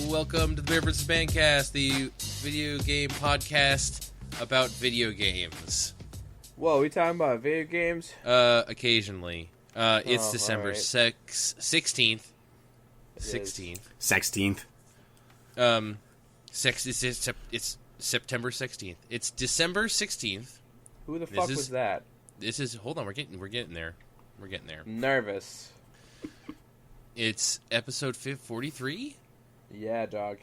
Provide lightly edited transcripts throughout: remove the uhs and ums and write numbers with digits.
welcome to the Bear vs. Bandcast, the video game podcast about video games. Whoa, we talking about video games? Occasionally. It's December right. 16th. 16th. It's September 16th. It's December 16th. Who the fuck was that? Hold on, we're getting there. We're getting there. Nervous. It's episode 43. Yeah, dog.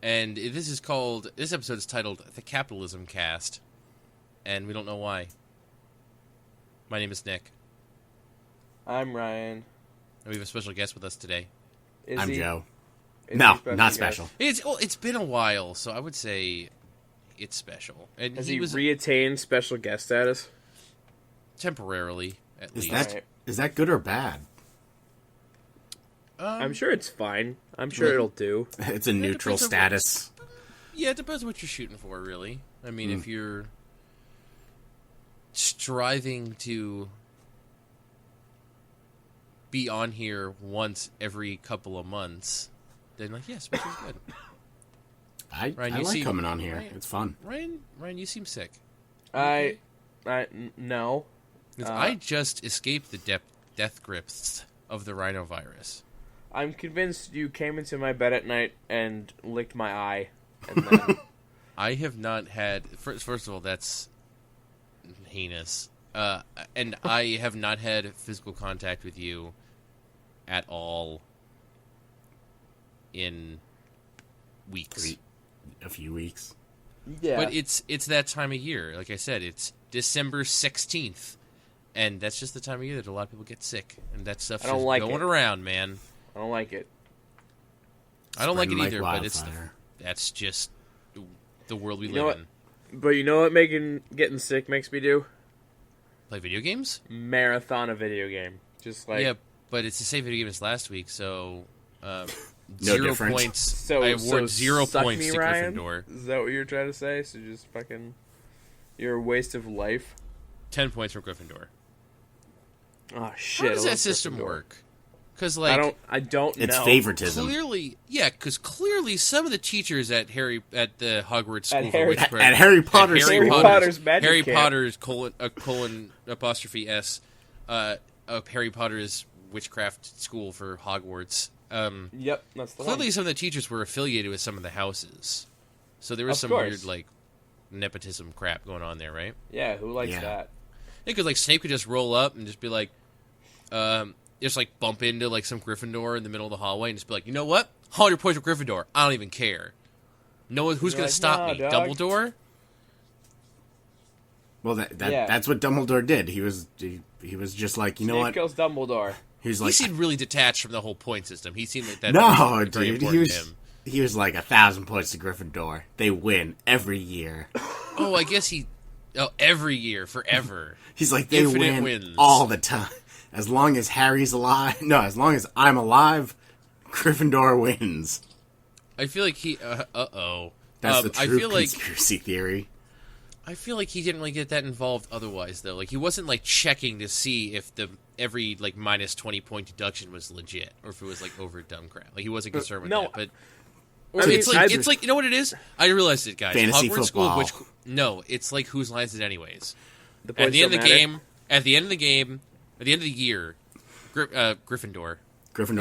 And this episode is titled The Capitalism Cast. And we don't know why. My name is Nick. I'm Ryan. And we have a special guest with us today. I'm Joe. No, not special. It's been a while, so I would say it's special. And Has he reattained special guest status? Temporarily, at least. Is that good or bad? I'm sure it's fine. I'm sure it'll do. It's a neutral status. Yeah, it depends what you're shooting for, really. I mean, if you're striving to be on here once every couple of months, then, yeah, special's good. I like coming on here. It's fun. Ryan, you seem sick. No. I just escaped the death grips of the rhinovirus. I'm convinced you came into my bed at night and licked my eye. And then... I have not had... First of all, that's heinous. And I have not had physical contact with you at all in weeks. A few weeks. Yeah. But it's that time of year. Like I said, it's December 16th. And that's just the time of year that a lot of people get sick. And that stuff's just going around, man. I don't like it. I don't like it either, like but that's just the world we live in. But you know what getting sick makes me do? Play video games? Marathon a video game. Just like... Yeah, but it's the same video game as last week, so... no 0 difference. points. So, I award 0 points me, to Ryan? Gryffindor. Is that what you're trying to say? So just fucking... You're a waste of life? 10 points for Gryffindor. Oh, shit. How does that system work? Because, like... I don't know. It's favoritism. Because clearly some of the teachers at the Hogwarts School at Harry Potter's Magic Harry Camp. Potter's colon apostrophe S Harry Potter's witchcraft school for Hogwarts. Yep, that's the clearly one. some of the teachers were affiliated with some of the houses, so there was some weird like nepotism crap going on there, right? Yeah, who likes that? Yeah, because like Snape could just roll up and just be like, just like bump into like some Gryffindor in the middle of the hallway and just be like, you know what? 100 points for Gryffindor. I don't even care. No one who's gonna stop me. dog. Dumbledore. Well, that's what Dumbledore did. He was just like, you know Snape what? kills Dumbledore. He seemed really detached from the whole point system. He seemed like that. No, very dude. He was like 1,000 points to Gryffindor. They win every year. Oh, I guess every year, forever. He's like, they Infinite win wins. all the time. As long as Harry's alive. No, as long as I'm alive, Gryffindor wins. I feel like That's the true conspiracy theory. I feel like he didn't really get that involved otherwise, though. Like, he wasn't, like, checking to see if every, like, minus 20 point deduction was legit, or if it was, like, over dumb crap. Like, he wasn't concerned with that, but... It's like, you know what it is? I realized it, guys. Fantasy Hogwarts football. School, no, it's like whose lines it anyways. At the end of the game, at the end of the year, Gryffindor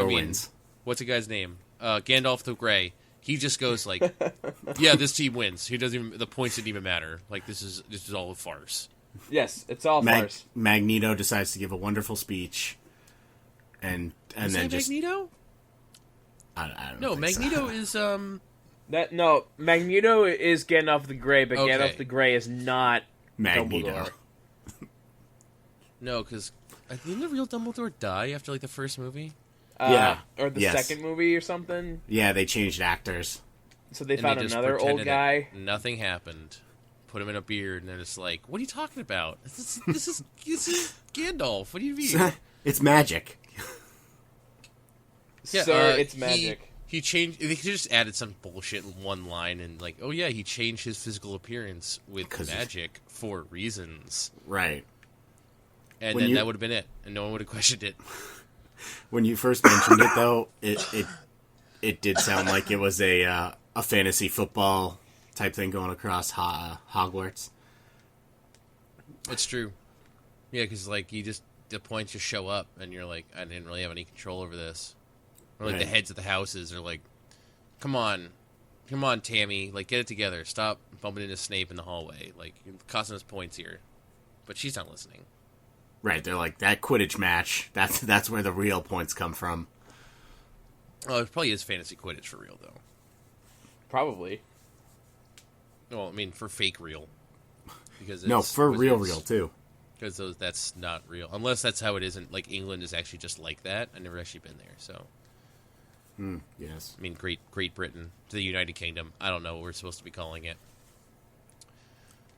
wins. What's the guy's name? Gandalf the Grey. He just goes like, "Yeah, this team wins." He doesn't even. The points didn't even matter. Like this is all a farce. Yes, it's all farce. Magneto decides to give a wonderful speech, and then just Magneto. I don't No, think Magneto so. is Magneto is Gandalf the Grey, but Okay. Gandalf the Grey is not Magneto. Dumbledore. No, because didn't the real Dumbledore die after like the first movie? Or the second movie or something. Yeah, they changed actors. So they And found they just another old pretended guy. that nothing happened. Put him in a beard, and then it's like, "What are you talking about? This is Gandalf. What do you mean?" It's magic. Yeah, Sir, it's magic. He changed. They just added some bullshit in one line, and like, oh yeah, he changed his physical appearance with magic for reasons. Right. And then that would have been it, and no one would have questioned it. When you first mentioned it, though, it did sound like it was a fantasy football type thing going across Hogwarts. It's true. Yeah, because like the points just show up, and you're like, I didn't really have any control over this. Or like Right. the heads of the houses are like, come on, Tammy, like get it together. Stop bumping into Snape in the hallway. Like you're costing us points here. But she's not listening. Right, they're like, that Quidditch match, that's where the real points come from. Oh, it probably is fantasy Quidditch for real though. Probably. Well, I mean for fake real. Because No, it's for real Wizards. too. Because that's not real. Unless that's how it isn't. Like, England is actually just like that. I've never actually been there, so. Yes. I mean, Great Britain. To the United Kingdom. I don't know what we're supposed to be calling it.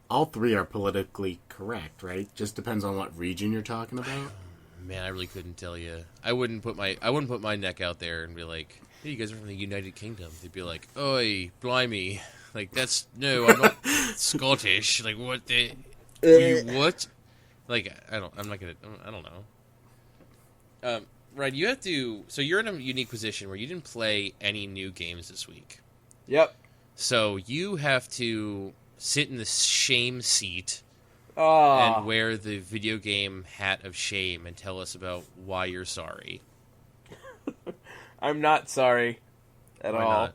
All three are politically correct, right? Just depends on what region you're talking about. Man, I really couldn't tell you. I wouldn't put my neck out there and be like, hey, you guys are from the United Kingdom. They'd be like, oi, blimey. Like, no, I'm not Scottish. Like, what the... what? Like, I don't know. Ryan, you have to... So you're in a unique position where you didn't play any new games this week. Yep. So you have to sit in the shame seat Oh. and wear the video game hat of shame and tell us about why you're sorry. I'm not sorry at Why all.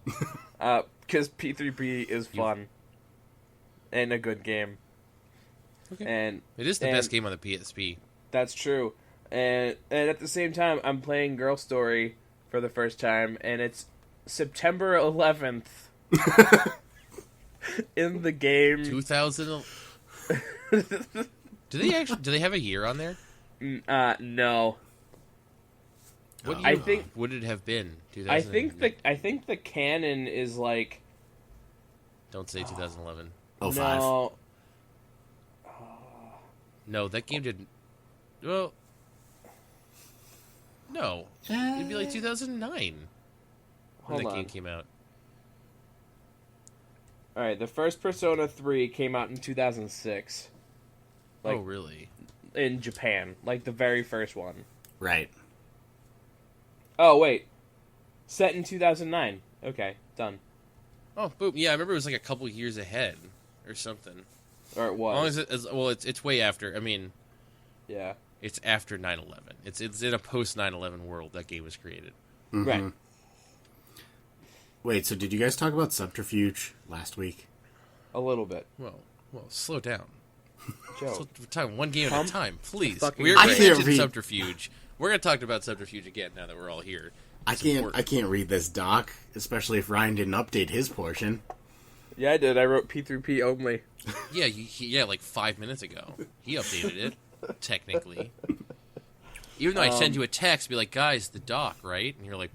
not? Because P3P is fun. And a good game. Okay. And It is the best game on the PSP. that's true. And at the same time, I'm playing Girl Story for the first time, and it's September 11th. In the game. 2000. Do they have a year on there? No. What I year think- would it have been? I think the canon is like... Don't say 2011. 05. No. No, that game didn't. Well, no, it'd be like 2009 when Hold that on. game came out. Alright, the first Persona 3 came out in 2006. Like, Oh, really? in Japan. Like, the very first one. Right. Oh, wait. Set in 2009. Okay, done. Oh, boom! Yeah, I remember it was like a couple years ahead or something. Or it As long was. as it's way after. I mean, Yeah. it's after 9/11. It's in a post 9/11 world that game was created. Mm-hmm. Right. Wait, so did you guys talk about Subterfuge last week? A little bit. Well, slow down. Joe. So, we're talking one game at a time, please. fucking We're I going to can't mention read. Subterfuge. We're going to talk about Subterfuge again now that we're all here. I important. can't read this doc, especially if Ryan didn't update his portion. Yeah, I did. I wrote P3P only. Yeah, like 5 minutes ago. He updated it, technically. Even though I send you a text, be like, guys, the doc, right? And you're like,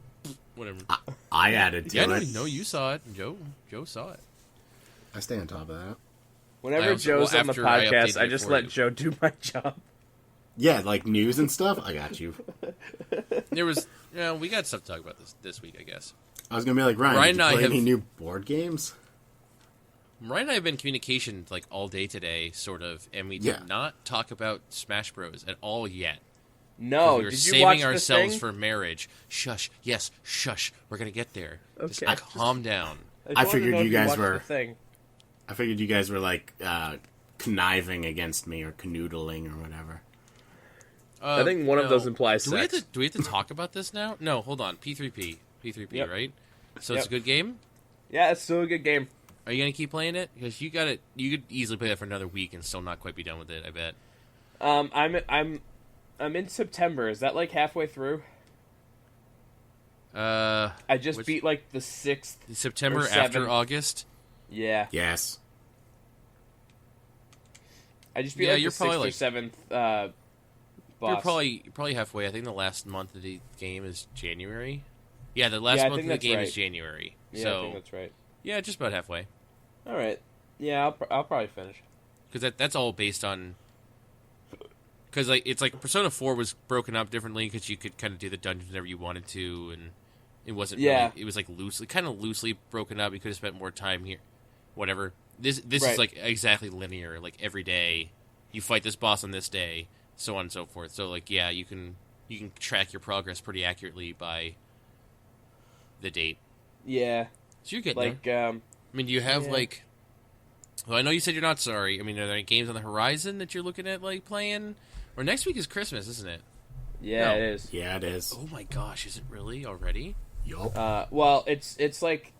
whatever. I added to Yeah, it. no, you saw it. Joe saw it. I stay on top of that. Whenever Joe's on the after I podcast, updated I it just for let you. Joe do my job. Yeah, like news and stuff. I got you. There was, we got stuff to talk about this week, I guess. I was gonna be like, Ryan, Ryan did and you I play have- any new board games? Ryan and I have been in communication like all day today, sort of, and we Yeah. did not talk about Smash Bros. At all yet. No, We were did you saving watch ourselves the thing? for marriage. Shush. Yes, shush. We're gonna get there. Just Okay. calm down. just I wanted to figured know you if guys watched were- the thing. I figured you guys were like conniving against me or canoodling or whatever. I think one of those implies do we have sex. to talk about this now? No, hold on. P3P, Yep. right? So it's a Yep. good game. Yeah, it's still a good game. Are you gonna keep playing it? Because you got it. You could easily play that for another week and still not quite be done with it. I bet. I'm in September. Is that like halfway through? I just which- beat like the 6th. September or after 7th. August. Yeah. Yes. I just beat Yeah, like you're the 6th probably or like- 7th You're boss. probably halfway. I think the last month of the game is January. Yeah, the last Yeah, I month of think the that's game right. is January. Yeah, I So think that's right. yeah, just about halfway. All right. Yeah, I'll probably finish. Because that's all based on. Because like it's like Persona 4 was broken up differently because you could kind of do the dungeons whenever you wanted to, and it wasn't. Yeah. Really, it was like kind of loosely broken up. You could have spent more time here, whatever. This Right. is like exactly linear. Like every day, you fight this boss on this day, so on and so forth. So like yeah, you can track your progress pretty accurately by the date. Yeah. So you're getting Like, there. I mean, do you have, yeah. like... Well, I know you said you're not sorry. I mean, are there any games on the horizon that you're looking at, like, playing? Or next week is Christmas, isn't it? Yeah, No. it is. Yeah, it is. Oh my gosh, is it really already? Yup. Well, it's like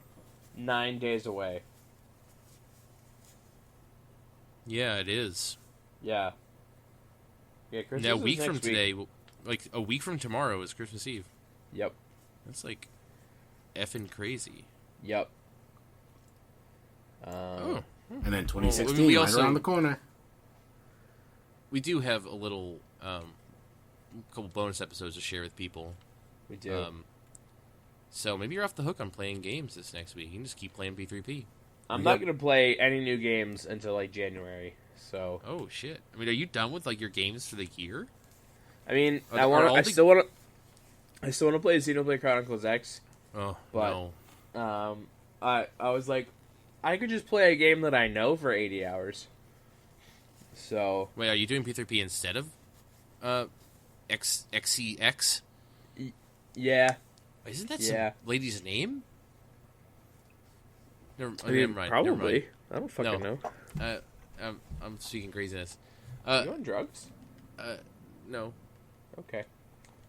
9 days away. Yeah, it is. Yeah. Yeah, Christmas Now, a is week next from week. today, like, a week from tomorrow is Christmas Eve. Yep. That's, like, effing crazy. Yep. Oh. And then 2016, we right also- around the corner. We do have a little, couple bonus episodes to share with people. We do. So maybe you're off the hook on playing games this next week. You can just keep playing P3P. I'm not going to play any new games until, like, January, so... Oh, shit. I mean, are you done with, like, your games for the year? I mean, Are I still want to play Xenoblade Chronicles X, Oh, but no. I was like, I could just play a game that I know for 80 hours. So Wait, are you doing P3P instead of XCX? yeah, Isn't that Yeah. some lady's name? Never I mean, mind. Never probably. mind. I don't fucking know. I'm speaking craziness. You on drugs? No. Okay,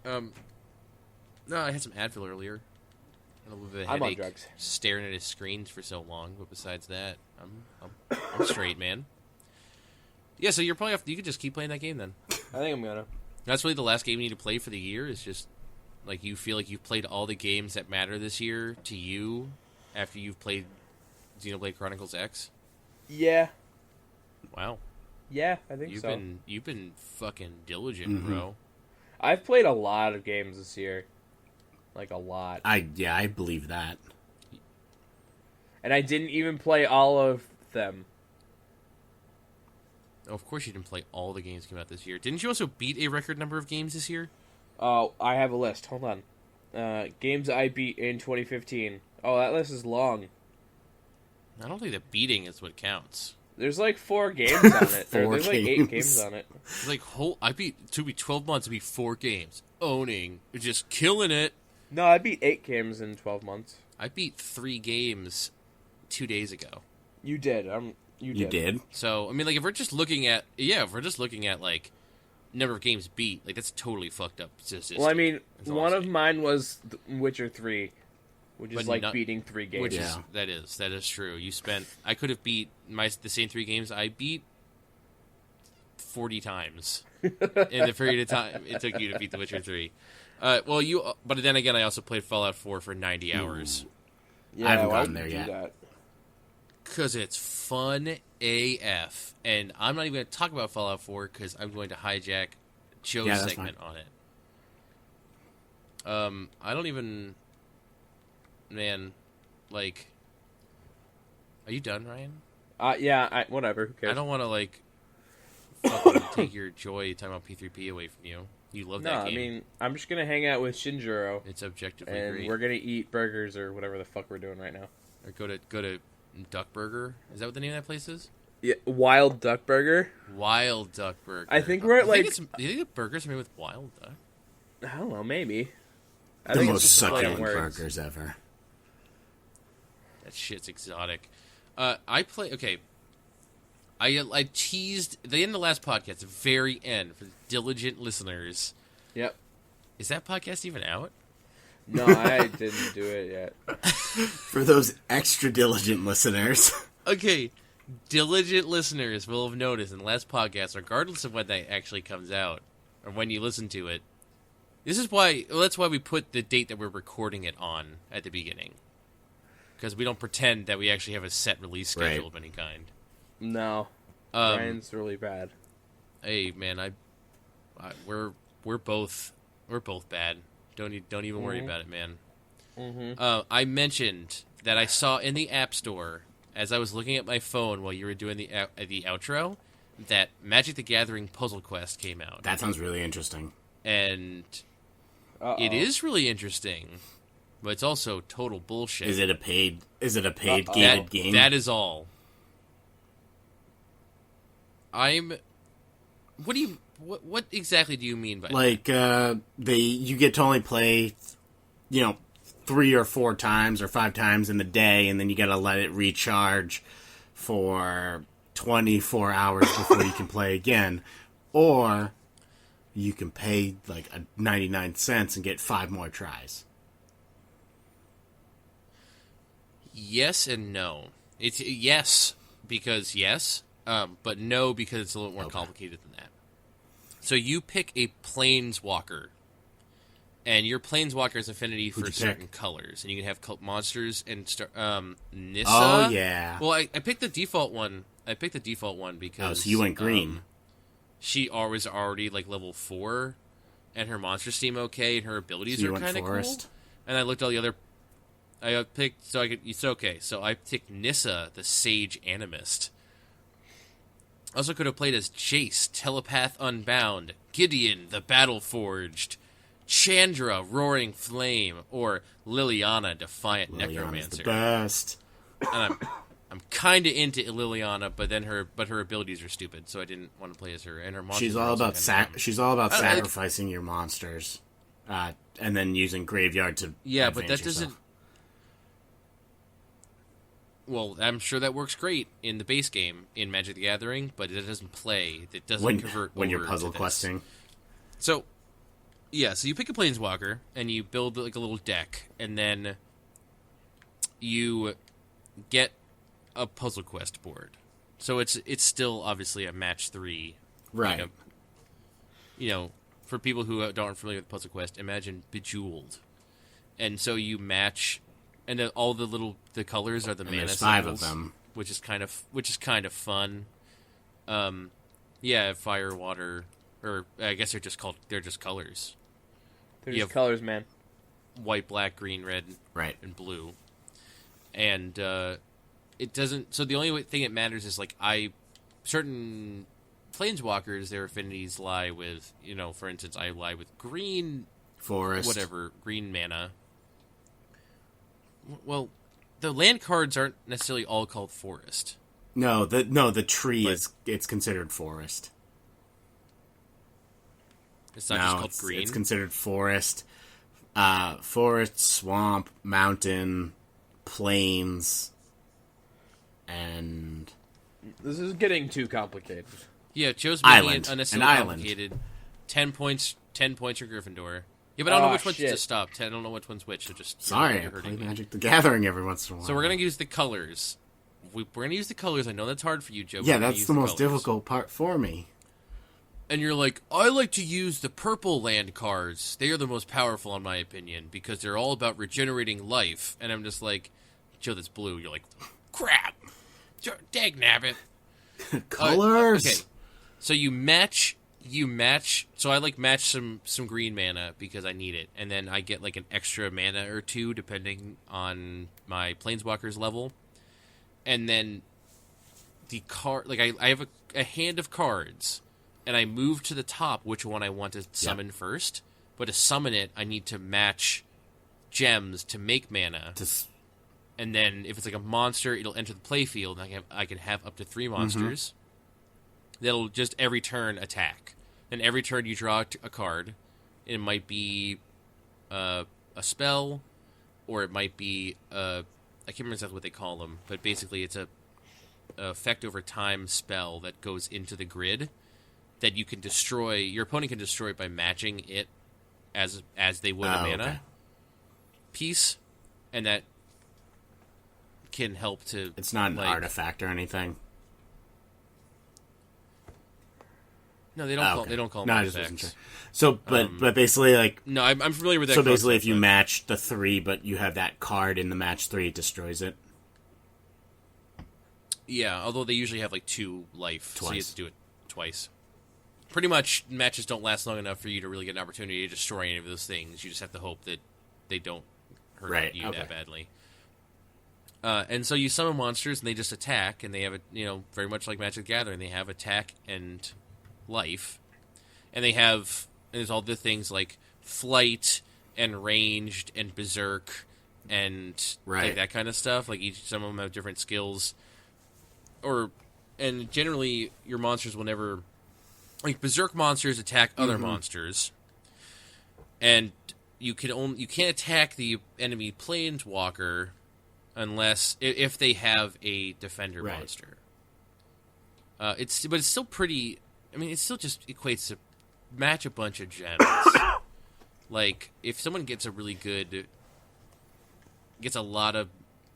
No, I had some Advil earlier. And a little bit of I'm on headache, drugs. staring at his screens for so long. But besides that, I'm straight, man. Yeah, so you're probably off. You could just keep playing that game then. I think I'm gonna. That's really the last game you need to play for the year. Is just like you feel like you've played all the games that matter this year to you after you've played Xenoblade Chronicles X. Yeah, Wow, yeah, I think so. you've been fucking diligent, bro. I've played a lot of games this year, like a lot, I believe that. and I didn't even play all of them. Oh, of course you didn't play all the games that came out this year. Didn't you also beat a record number of games this year? Oh, I have a list. Hold on. Games I beat in 2015. Oh, that list is long. I don't think that beating is what counts. There's like 4 games on it. Four There's like 8 games. games on it. It's like to be 12 months to be 4 games, owning, just killing it. No, I beat 8 games in 12 months. I beat 3 games 2 days ago. You did. You did. So I mean, like if we're just looking at like number of games beat, like that's totally fucked up statistic. Well, I mean, That's all I'm one of saying. mine was Witcher 3, which is But like not- beating 3 games. Which Yeah. is that is true. You spent I could have beat the same 3 games I beat 40 times in the period of time it took you to beat The Witcher 3. But then again, I also played Fallout 4 for 90 hours Yeah, I haven't why gotten would there you do yet. that? because it's fun AF, and I'm not even going to talk about Fallout 4 because I'm going to hijack Joe's Yeah, that's segment on it. I don't even, man, like, are you done, Ryan? Yeah, whatever. Who cares? I don't want to like fucking take your joy talking about P3P away from you. You love No, that I game. mean, I'm just gonna hang out with Shinjiro, It's objectively and great. we're gonna eat burgers or whatever the fuck we're doing right now. Or go to Duck Burger. Is that what the name of that place is? Yeah, Wild Duck Burger. Wild Duck Burger. I think we're at, Do you think like- do you think the burgers are made with wild duck? I don't know, maybe. I The think most it's just a play on succulent words. burgers ever. That shit's exotic. I teased the end of the last podcast, the very end, for the diligent listeners. Yep. Is that podcast even out? No, I didn't do it yet. For those extra diligent listeners. Okay, diligent listeners will have noticed in the last podcast, regardless of when that actually comes out, or when you listen to it, that's why we put the date that we're recording it on at the beginning. Because we don't pretend that we actually have a set release schedule Right. of any kind. No, Ryan's really bad. Hey, man, we're both bad. Don't even worry about it, man. Mm-hmm. I mentioned that I saw in the App Store as I was looking at my phone while you were doing the outro that Magic the Gathering Puzzle Quest came out, That sounds really interesting. and it is really interesting, but it's also total bullshit. Is it a paid gated game? That is all. What exactly do you mean by that? like you get to only play, 3 or 4 times or 5 times in the day, and then you gotta let it recharge for 24 hours before you can play again. Or you can pay like 99 cents and get 5 more tries. Yes and no. It's yes because yes, but no because it's a little more complicated than that. So you pick a planeswalker, and your planeswalker's affinity for certain colors, and you can have monsters and Nissa. Oh yeah. Well, I picked the default one. I picked the default one because so you went green. She was already like level 4, and her monsters seem okay, and her abilities are kind of cool. And I looked at all the other. I picked so I could. It's okay. So I picked Nissa, the Sage Animist. Also could have played as Jace, Telepath Unbound, Gideon, the Battle Forged, Chandra, Roaring Flame, or Liliana, Defiant Necromancer. The best. And I'm kind of into Liliana, but her abilities are stupid, so I didn't want to play as her. And her monsters. She's all about sacrificing your monsters, and then using graveyard to. Yeah, but that yourself. doesn't. Well, I'm sure that works great in the base game in Magic the Gathering, but it doesn't play. It doesn't convert when over you're puzzle questing. So, yeah, so you pick a Planeswalker, and you build like a little deck, and then you get a puzzle quest board. So it's still obviously a match 3. Right. Like for people who aren't familiar with Puzzle Quest, imagine Bejeweled. And so you match... And all the colors are the mana symbols. 5 of them, which is kind of fun. Yeah, fire, water, or I guess they're just colors. They're just colors, man. White, black, green, red, right, and blue. And it doesn't. So the only thing that matters is like certain planeswalkers, their affinities lie with. For instance, I lie with green forest, whatever, green mana. Well, the land cards aren't necessarily all called forest. No, the tree it's considered forest. It's not just called green. It's considered forest. Forest, swamp, mountain, plains, and this is getting too complicated. Yeah, Joe's making it unnecessarily island. Complicated. 10 points for Gryffindor. Yeah, but I don't know which ones to stop. I don't know which one's which, so just... Sorry, I play Magic the Gathering every once in a while. So we're going to use the colors. We're going to use the colors. I know that's hard for you, Joe. Yeah, that's the most difficult part for me. And you're like, I like to use the purple land cards. They are the most powerful, in my opinion, because they're all about regenerating life. And I'm just like, Joe, that's blue. You're like, crap. Dagnabbit. Colors? Okay. So you match... So I match some green mana because I need it, and then I get like an extra mana or 2 depending on my planeswalker's level. And then the card, I have a hand of cards, and I move to the top which one I want to summon first. But to summon it, I need to match gems to make mana. And then if it's like a monster, it'll enter the playfield, and I can have up to 3 monsters. Mm-hmm. That'll just every turn attack. And every turn you draw a card. It might be a spell, or it might be I can't remember exactly what they call them, but basically it's a effect over time spell that goes into the grid that you can destroy. Your opponent can destroy by matching it as they would a mana piece, and that can help to. It's not an artifact or anything. No, they don't. They don't call them artifacts. So, but basically, no, I'm familiar with that. So basically, if you match the 3, but you have that card in the match 3, it destroys it. Yeah, although they usually have 2 life, twice. So you have to do it twice. Pretty much, matches don't last long enough for you to really get an opportunity to destroy any of those things. You just have to hope that they don't hurt you that badly. And so you summon monsters, and they just attack, and they have very much like Magic the Gathering, they have attack and life, and there's all the things like flight and ranged and berserk and that kind of stuff. Some of them have different skills, and generally your monsters will never berserk monsters attack other monsters, and you can't attack the enemy planeswalker unless if they have a defender monster. But it's still pretty. I mean, it still just equates to match a bunch of gems. Like if someone gets a lot of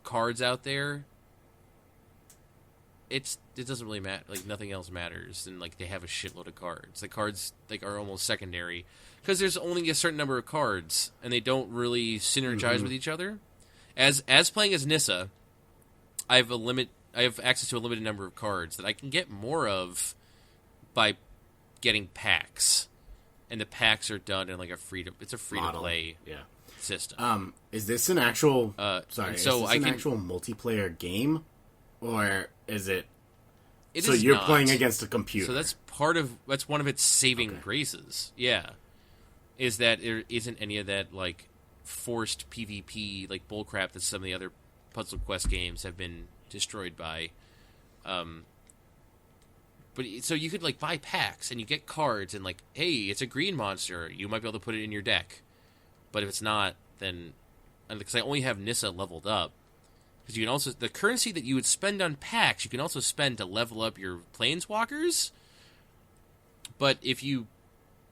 cards out there, it doesn't really matter. Like nothing else matters, and like they have a shitload of cards. The cards like are almost secondary because there's only a certain number of cards, and they don't really synergize with each other. As playing as Nissa, I have access to a limited number of cards that I can get more of by getting packs, and the packs are done in like a free to play system. Is this an actual actual multiplayer game, or is it? It so is you're not. Playing against a computer. So that's one of its saving graces. Yeah, is that there isn't any of that like forced PvP like bullcrap that some of the other Puzzle Quest games have been destroyed by. But so you could like buy packs and you get cards and like, hey, it's a green monster, you might be able to put it in your deck. But if it's not, then because I only have Nissa leveled up, because you can also the currency that you would spend on packs, you can also spend to level up your planeswalkers. But if you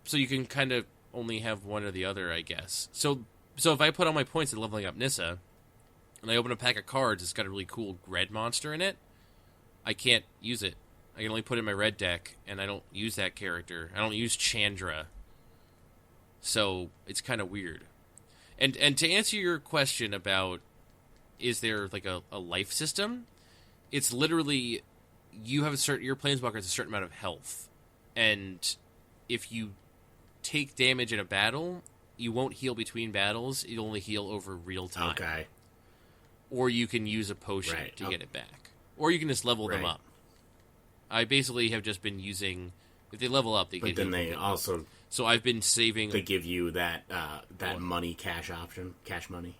can kind of only have one or the other, I guess. So if I put all my points in leveling up Nissa, and I open a pack of cards, it's got a really cool red monster in it, I can't use it. I can only put it in my red deck, and I don't use that character. I don't use Chandra. So it's kind of weird. And to answer your question about is there like a life system, it's literally you have your planeswalker has a certain amount of health, and if you take damage in a battle, you won't heal between battles. You'll only heal over real time. Okay. Or you can use a potion to get it back, or you can just level them up. I basically have just been using. If they level up, they get. But then they also. So I've been saving. They give you that money cash option, cash money.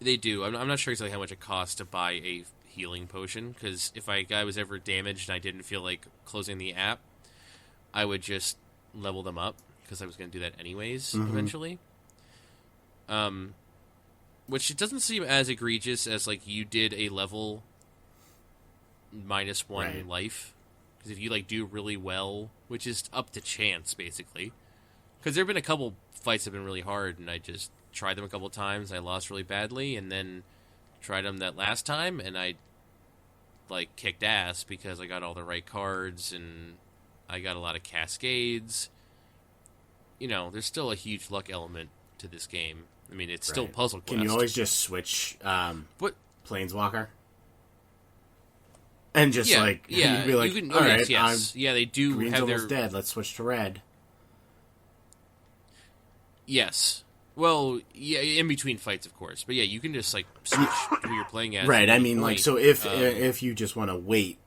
They do. I'm not sure exactly how much it costs to buy a healing potion, because if I was ever damaged and I didn't feel like closing the app, I would just level them up, because I was going to do that anyways eventually. Which it doesn't seem as egregious as like you did a level -1 life, because if you like do really well, which is up to chance basically, because there have been a couple fights that have been really hard and I just tried them a couple times, I lost really badly, and then tried them that last time and I like kicked ass because I got all the right cards and I got a lot of cascades. You know, there's still a huge luck element to this game. I mean, it's still Puzzle Quest. Can you always just switch Planeswalker? And just you'd be like, you can, all right, yes. Yeah, they do green's have almost dead. Let's switch to red. Yes. Well, yeah, in between fights, of course. But yeah, you can just like switch who you're playing as. Right. I mean, like, so if you just want to wait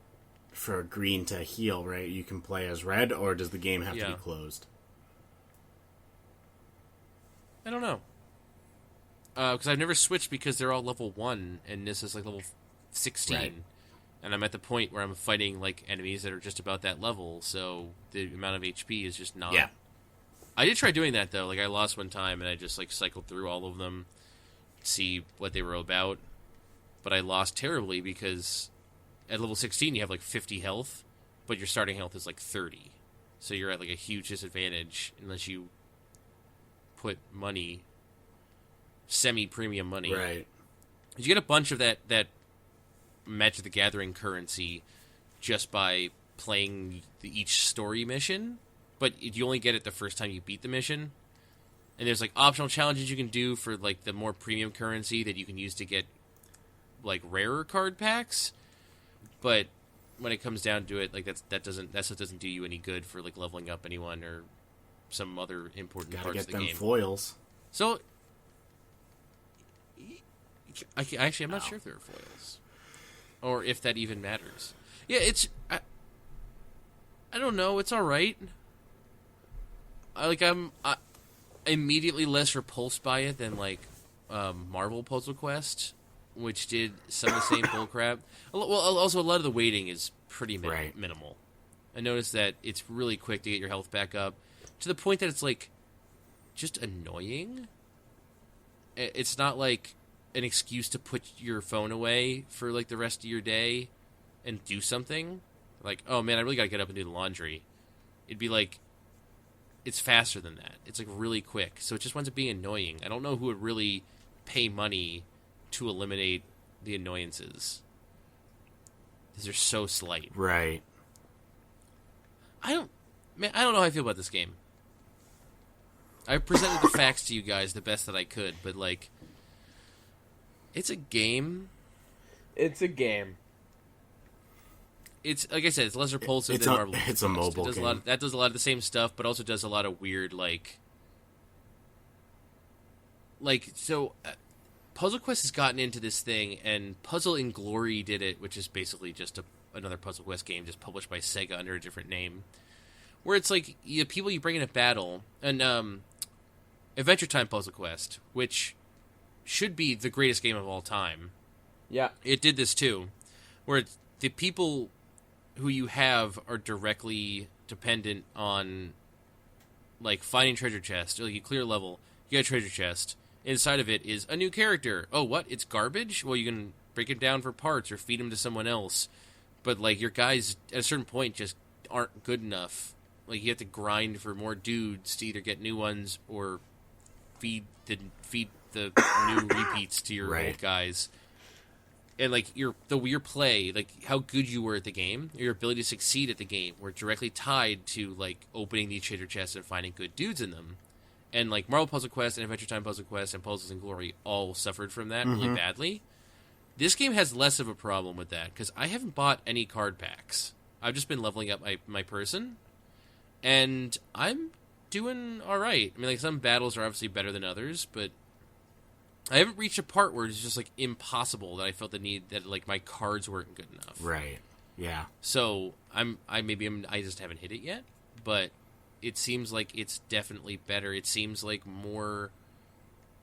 for green to heal, right, you can play as red, or does the game have to be closed? I don't know. Because I've never switched, because they're all level 1 and this is like level 16. Right. And I'm at the point where I'm fighting like enemies that are just about that level, so the amount of HP is just not. Yeah. I did try doing that though. Like I lost one time and I just like cycled through all of them, see what they were about. But I lost terribly because at level 16 you have like 50 health, but your starting health is like 30. So you're at like a huge disadvantage unless you put money, semi-premium money. Right. You get a bunch of that Magic the Gathering currency just by playing each story mission, but you only get it the first time you beat the mission. And there's like optional challenges you can do for like the more premium currency that you can use to get like rarer card packs. But when it comes down to it, like that doesn't do you any good for like leveling up anyone or some other important parts of the game. Foils. So I'm not sure if there are foils. Or if that even matters. Yeah, I don't know. It's all right. I'm immediately less repulsed by it than like Marvel Puzzle Quest, which did some of the same bullcrap. Well, also a lot of the waiting is pretty minimal. I noticed that it's really quick to get your health back up, to the point that it's like just annoying. It's not like an excuse to put your phone away for like the rest of your day and do something. Like, oh man, I really got to get up and do the laundry. It'd be like, it's faster than that. It's like really quick. So it just winds up being annoying. I don't know who would really pay money to eliminate the annoyances. Because they're so slight. Right. I don't know how I feel about this game. I presented the facts to you guys the best that I could, but like, it's a game. It's a game. It's like I said, it's less repulsive than Marvel. It's a mobile game. That does a lot of the same stuff, but also does a lot of weird Puzzle Quest has gotten into this thing, and Puzzle in Glory did it, which is basically just another Puzzle Quest game, just published by Sega under a different name, where it's like people you bring in a battle, and Adventure Time Puzzle Quest, which should be the greatest game of all time. Yeah, it did this too, where the people who you have are directly dependent on like finding treasure chests. Like you clear a level, you get a treasure chest. Inside of it is a new character. Oh, what? It's garbage? Well, you can break it down for parts or feed them to someone else. But like your guys at a certain point just aren't good enough. Like you have to grind for more dudes to either get new ones or feed the new repeats to your old guys. And like your play, like how good you were at the game, your ability to succeed at the game, were directly tied to like opening these treasure chests and finding good dudes in them. And like Marvel Puzzle Quest and Adventure Time Puzzle Quest and Puzzles in Glory all suffered from that really badly. This game has less of a problem with that because I haven't bought any card packs. I've just been leveling up my person, and I'm doing all right. I mean, like some battles are obviously better than others, but I haven't reached a part where it's just like impossible that I felt the need that like my cards weren't good enough. Right. Yeah. So I just haven't hit it yet, but it seems like it's definitely better. It seems like more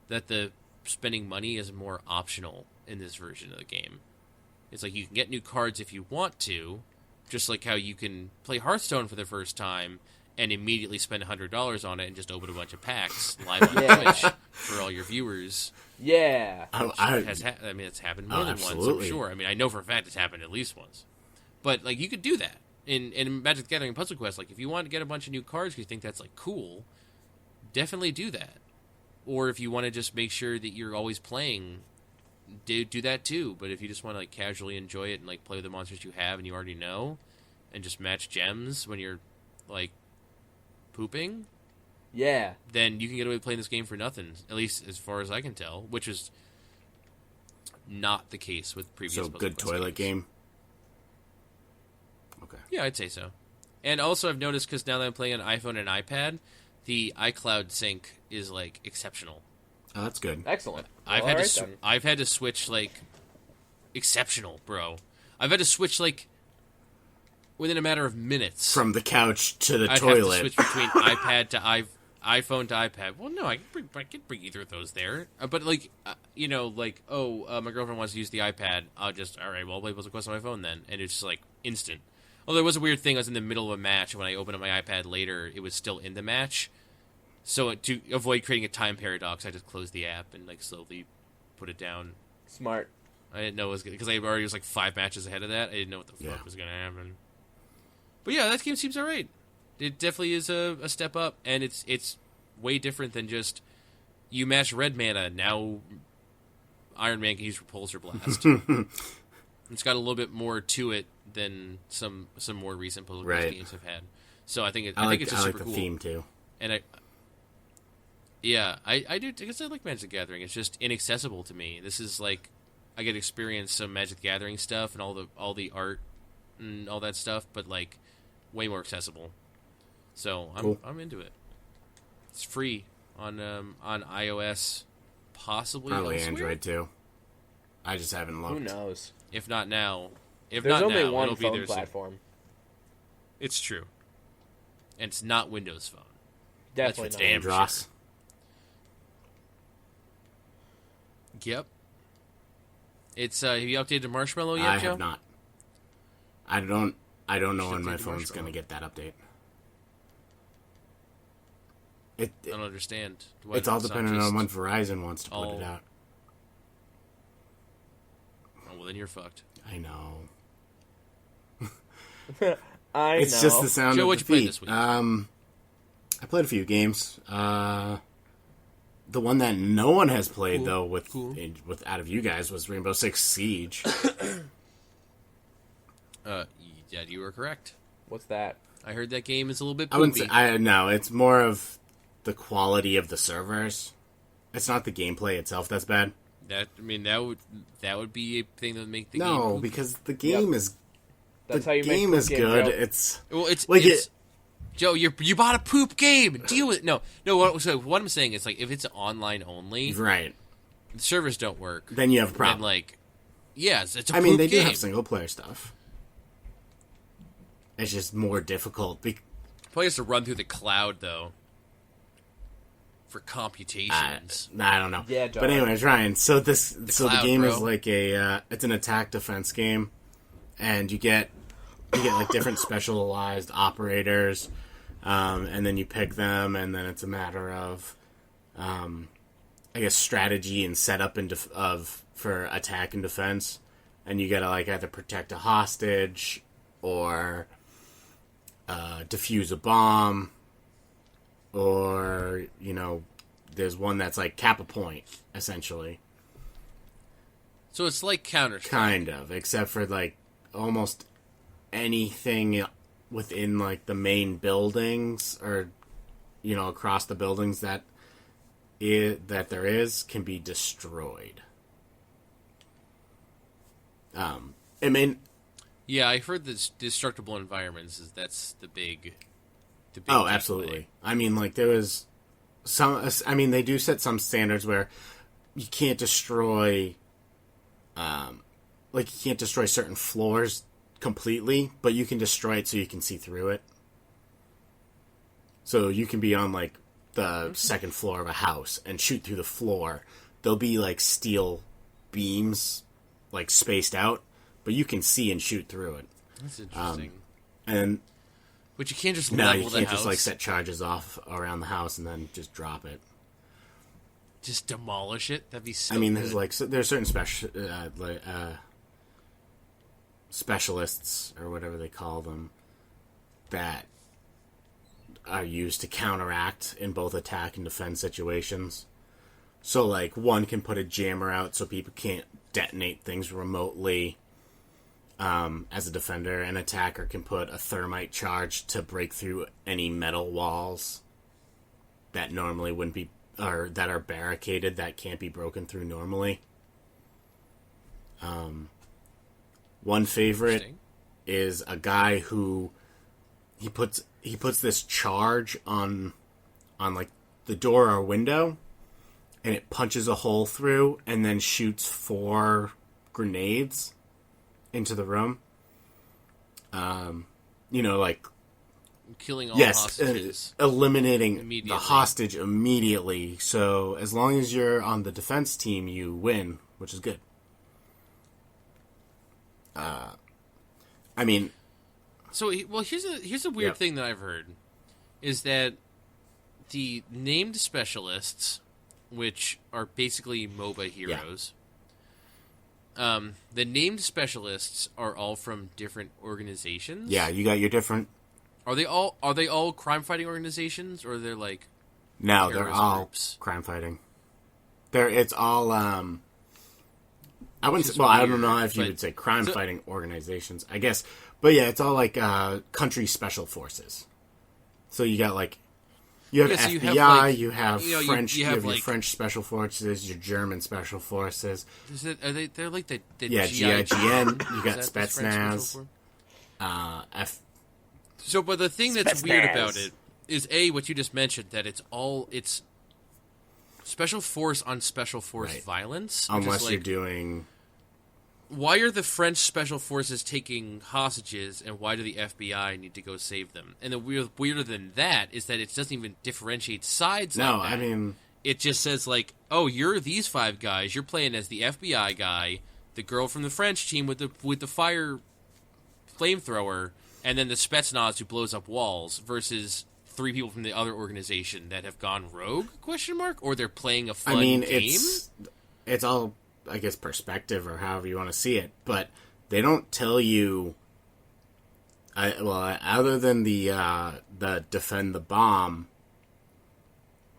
that the spending money is more optional in this version of the game. It's like you can get new cards if you want to, just like how you can play Hearthstone for the first time and immediately spend $100 on it and just open a bunch of packs live on Twitch for all your viewers. Yeah. It's happened more than once, I'm sure. I mean, I know for a fact it's happened at least once. But like you could do that. In Magic the Gathering Puzzle Quest, like if you want to get a bunch of new cards because you think that's like cool, definitely do that. Or if you want to just make sure that you're always playing, do that too. But if you just want to like casually enjoy it and like play with the monsters you have and you already know, and just match gems when you're like pooping, yeah, then you can get away with playing this game for nothing. At least as far as I can tell, which is not the case with previous. So Puzzle good Quest toilet games. game. Okay. Yeah, I'd say so. And also, I've noticed because now that I'm playing on iPhone and iPad, the iCloud sync is like exceptional. Oh, that's good. Excellent. I've had to switch like exceptional, bro. I've had to switch like within a matter of minutes from the couch to the I'd toilet. Have to switch between iPad to iPhone to iPad. Well, no, I can bring either of those there. But like, my girlfriend wants to use the iPad. I'll play Puzzle Quest on my phone then, and it's just like instant. Although there was a weird thing, I was in the middle of a match, and when I opened up my iPad later, it was still in the match. So to avoid creating a time paradox, I just closed the app and like slowly put it down. Smart. I didn't know it was good, because I already was like 5 matches ahead of that. I didn't know what the fuck was going to happen. But yeah, that game seems alright. It definitely is a step up, and it's way different than just you match red mana, now Iron Man can use Repulsor Blast. It's got a little bit more to it than some more recent Puzzle Quest games have had. So I think it's just super cool. I like the theme too. And I do, because I like Magic the Gathering. It's just inaccessible to me. This is like I get to experience some Magic the Gathering stuff and all the art and all that stuff, but like way more accessible. So I'm into it. It's free on iOS, possibly probably elsewhere? Android too. I just haven't looked. Who knows? If not now, There's only one it'll phone be there platform. It's true, and it's not Windows Phone. Definitely That's not. damn Dross. Sure. Yep. It's have you updated Marshmallow yet, I Joe? have not. I don't know should when my update phone's Marshmallow. going to get that update. It, I don't understand. It's all dependent on when Verizon wants to put it out. Oh, well, then you're fucked. I know. It's just the sound Joe, of what'd defeat. you play this week? I played a few games. The one that no one has played, though, with out of you guys, was Rainbow Six Siege. Yeah, you were correct. What's that? I heard that game is a little bit I wouldn't poopy. say, no, it's more of the quality of the servers. It's not the gameplay itself that's bad. That would be a thing that would make the game No, poopy. because the game is That's the how you game make is game, good. Joe. It's Joe, you bought a poop game. Deal with it. No. What I'm saying is, like, if it's online only, right. the servers don't work. Then you have a problem. And, like, yes, it's a I poop mean, they game. do have single player stuff. It's just more difficult. Probably has to run through the cloud though for computations. I don't know. Yeah, John. But anyways, Ryan. So the cloud, game bro. is like it's an attack defense game, and you get like different specialized operators, and then you pick them, and then it's a matter of, I guess, strategy and setup for attack and defense, and you gotta like either protect a hostage or defuse a bomb, or there's one that's like cap a point essentially. So it's like Counter-Strike. Kind of, except for like almost anything within like the main buildings or across the buildings that there is can be destroyed. I mean, Yeah, I heard this destructible environments that's the big. Oh, takeaway. absolutely. I mean, like there was some. I mean, they do set some standards where you can't destroy, like you can't destroy certain floors completely, but you can destroy it so you can see through it. So you can be on like the second floor of a house and shoot through the floor. There'll be like steel beams, like spaced out, but you can see and shoot through it. That's interesting. But you can't just no, level you the can't house. just like set charges off around the house and then just drop it. Just demolish it. That'd be so. I mean, good. there's certain specialists or whatever they call them that are used to counteract in both attack and defense situations. So, like, one can put a jammer out so people can't detonate things remotely. As a defender, an attacker can put a thermite charge to break through any metal walls that normally wouldn't be, or that are barricaded that can't be broken through normally. One favorite is a guy who he puts this charge on like the door or window, and it punches a hole through and then shoots 4 grenades into the room. Like killing all hostages, eliminating the hostage immediately. So as long as you're on the defense team, you win, which is good. I mean, so here's a weird thing that I've heard is that the named specialists, which are basically MOBA heroes. The named specialists are all from different organizations. Yeah, you got your different. Are they all crime fighting organizations, or they're like? No, they're all groups? Crime fighting. It's all. I wouldn't. Well, I don't know if you would say crime fighting organizations. I guess, but yeah, it's all like country special forces. So you got like. You have FBI, you have French, you have your French special forces, your German special forces. They're like the GIGN. You got Spetsnaz. So, but the thing that's weird about it is what you just mentioned, that it's special force on special force violence. Unless you're doing. Why are the French special forces taking hostages, and why do the FBI need to go save them? And the weirder than that is that it doesn't even differentiate sides. No, like that. I mean, it just says like, oh, you're these 5 guys. You're playing as the FBI guy, the girl from the French team with the fire flamethrower, and then the Spetsnaz who blows up walls. Versus three people from the other organization that have gone rogue? Or they're playing a fun game? It's all, I guess, perspective or however you want to see it, but they don't tell you. Other than the defend the bomb,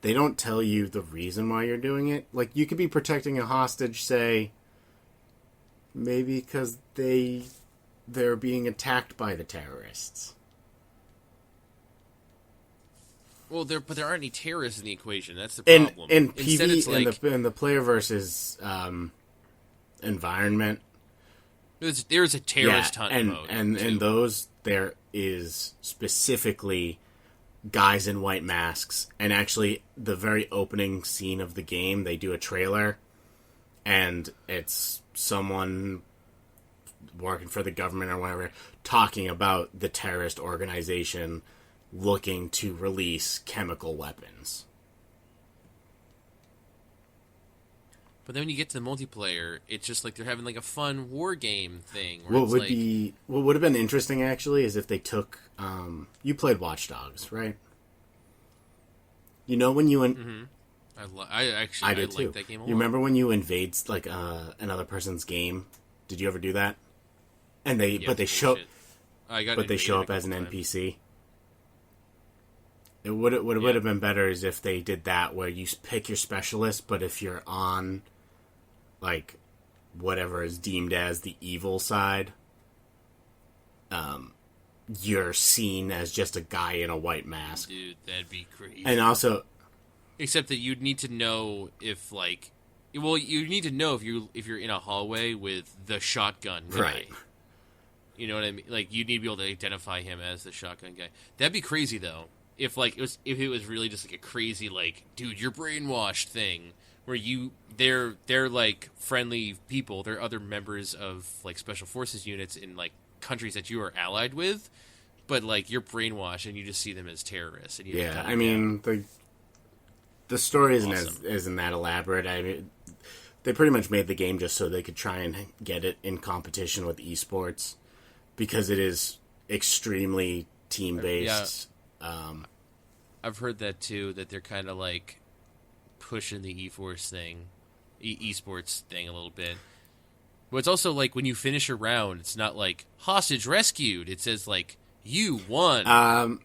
they don't tell you the reason why you're doing it. Like, you could be protecting a hostage, say, maybe because they're being attacked by the terrorists. Well, there aren't any terrorists in the equation. That's the problem. In PvE, like, in the player versus environment, there's a terrorist hunt mode. And in those, there is specifically guys in white masks. And actually, the very opening scene of the game, they do a trailer, and it's someone working for the government or whatever talking about the terrorist organization looking to release chemical weapons. But then when you get to the multiplayer, it's just like they're having like a fun war game thing. What would have been interesting actually is if they took you played Watch Dogs, right? You know when you I like that game a lot. You remember when you invade like another person's game? Did you ever do that? And they show up as an NPC. It would have been better is if they did that where you pick your specialist, but if you're on like whatever is deemed as the evil side, you're seen as just a guy in a white mask. Dude, that'd be crazy. And also, except that you'd need to know if like, well, you need to know if you're in a hallway with the shotgun guy. Right. You know what I mean? Like, you need to be able to identify him as the shotgun guy. That'd be crazy though. If it was really just like a crazy like, dude, you're brainwashed thing where they're like friendly people, they're other members of like special forces units in like countries that you are allied with, but like you're brainwashed and you just see them as terrorists. And you I mean the story isn't that elaborate. I mean, they pretty much made the game just so they could try and get it in competition with esports because it is extremely team based. Yeah. I've heard that too, that they're kind of like pushing the esports thing a little bit. But it's also like when you finish a round, it's not like hostage rescued. It says like you won. Or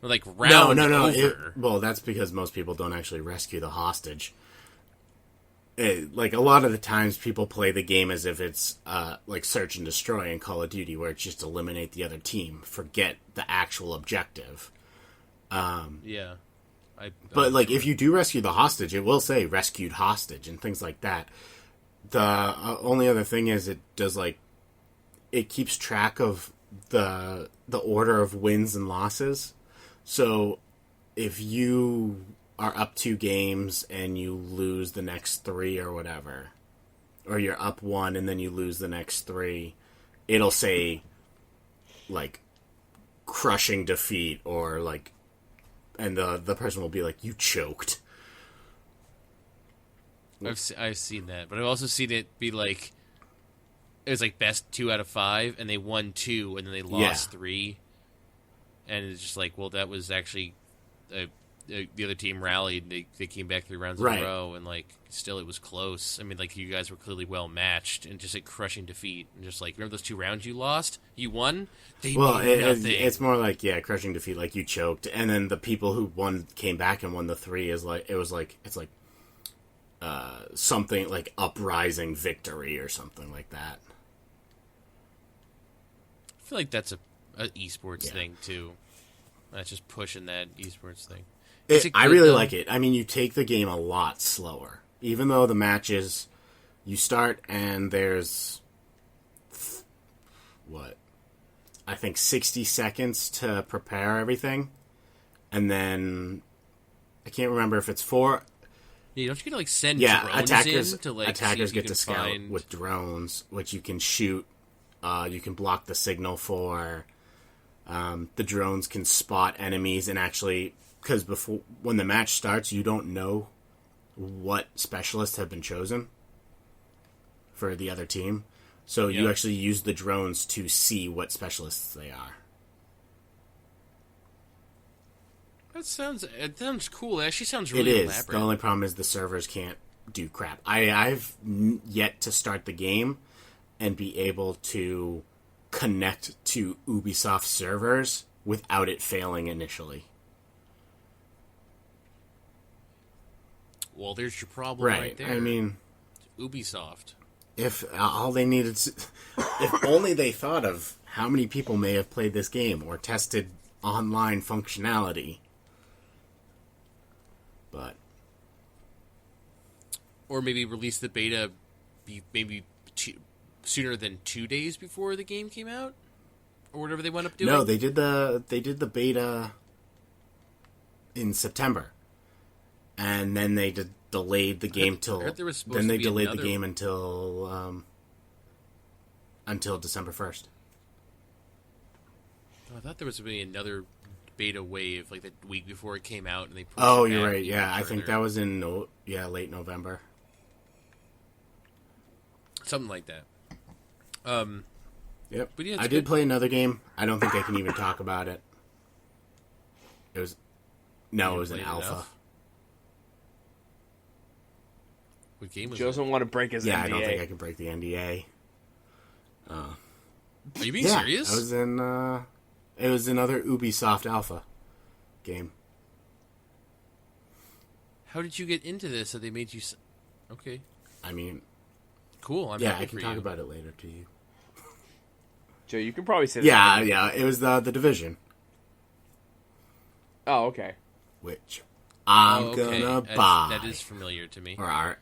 like round over. Well, that's because most people don't actually rescue the hostage. Like a lot of the times people play the game as if it's like search and destroy in Call of Duty, where it's just eliminate the other team, forget the actual objective. But like if you do rescue the hostage, it will say rescued hostage and things like that. The only other thing is it does like it keeps track of the order of wins and losses. So if you are up 2 games and you lose the next 3 or whatever, or you're up 1 and then you lose the next 3, it'll say like crushing defeat or like, and the person will be like, you choked. I've seen that, but I've also seen it be like, it was like best 2 out of 5 and they won 2 and then they lost 3. And it's just like, well, that was actually the other team rallied. They came back 3 rounds in a row, and like still it was close. I mean, like you guys were clearly well matched, and just like crushing defeat, and just like remember those 2 rounds you lost, you won. It's more like crushing defeat, like you choked, and then the people who won came back and won the 3 is like it's like something like uprising victory or something like that. I feel like that's a esports thing too. That's just pushing that esports thing. I really like it. I mean, you take the game a lot slower. Even though the matches, you start and there's, I think 60 seconds to prepare everything. And then, I can't remember if it's 4... Yeah, don't you get to, like, send drones in to, like, attackers get to scout with drones, which you can shoot. You can block the signal for... the drones can spot enemies and actually... Because when the match starts, you don't know what specialists have been chosen for the other team. So you actually use the drones to see what specialists they are. It sounds cool. It actually sounds really It is. elaborate. The only problem is the servers can't do crap. I've yet to start the game and be able to connect to Ubisoft servers without it failing initially. Well, there's your problem right there. I mean, Ubisoft. if all they needed to, if only they thought of how many people may have played this game or tested online functionality. But Or maybe release the beta sooner than 2 days before the game came out? Or whatever they wound up doing? no, they did the beta in September. And then they delayed the game till. Then they delayed the game until December 1st. I thought there was going to be another beta wave, like the week before it came out, and they pushed Oh, it you're back right. even Yeah, I further. think that was in late November. Something like that. Yep. But yeah, I it's did good. play another game. I don't think I can even talk about it. It was an played it alpha. enough? What game was Joe it? doesn't want to break his NDA. I don't think I can break the NDA. Are you being Yeah, serious? I was in. It was another Ubisoft alpha game. How did you get into this that they made you... Okay. I mean, Cool. I'm yeah, happy I can for talk you. about it later to you. Joe, you can probably say Yeah, that. yeah. It was the Division, Oh, okay. which I'm Oh, gonna That's- buy. That is familiar to me. Or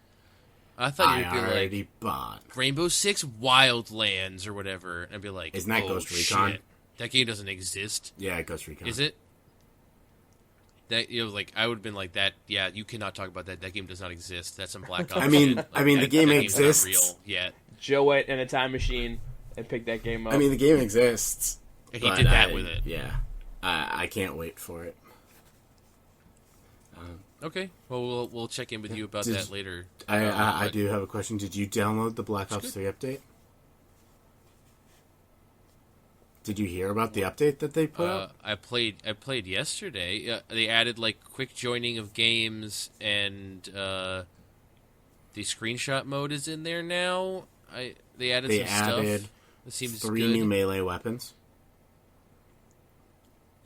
I thought I you'd be already like bought. Rainbow Six Wildlands or whatever, and I'd be like, Isn't that oh, Ghost Recon? shit. That game doesn't exist. Yeah, Ghost Recon. Is it? That like I would have been like that. Yeah, you cannot talk about that. That game does not exist. That's some Black Ops. I mean- shit. I mean, the game that game's exists. Not real yet. Joe went in a time machine and picked that game up. I mean, the game exists. He but did that with it. Yeah, I can't wait for it. Okay. Well, we'll check in with you about Did- that later. I But- do have a question. Did you download the Black Ops 3 update? Did you hear about the update that they put up? I played yesterday. They added like quick joining of games, and the screenshot mode is in there now. They added They some added stuff. It seems 3 good. new melee weapons.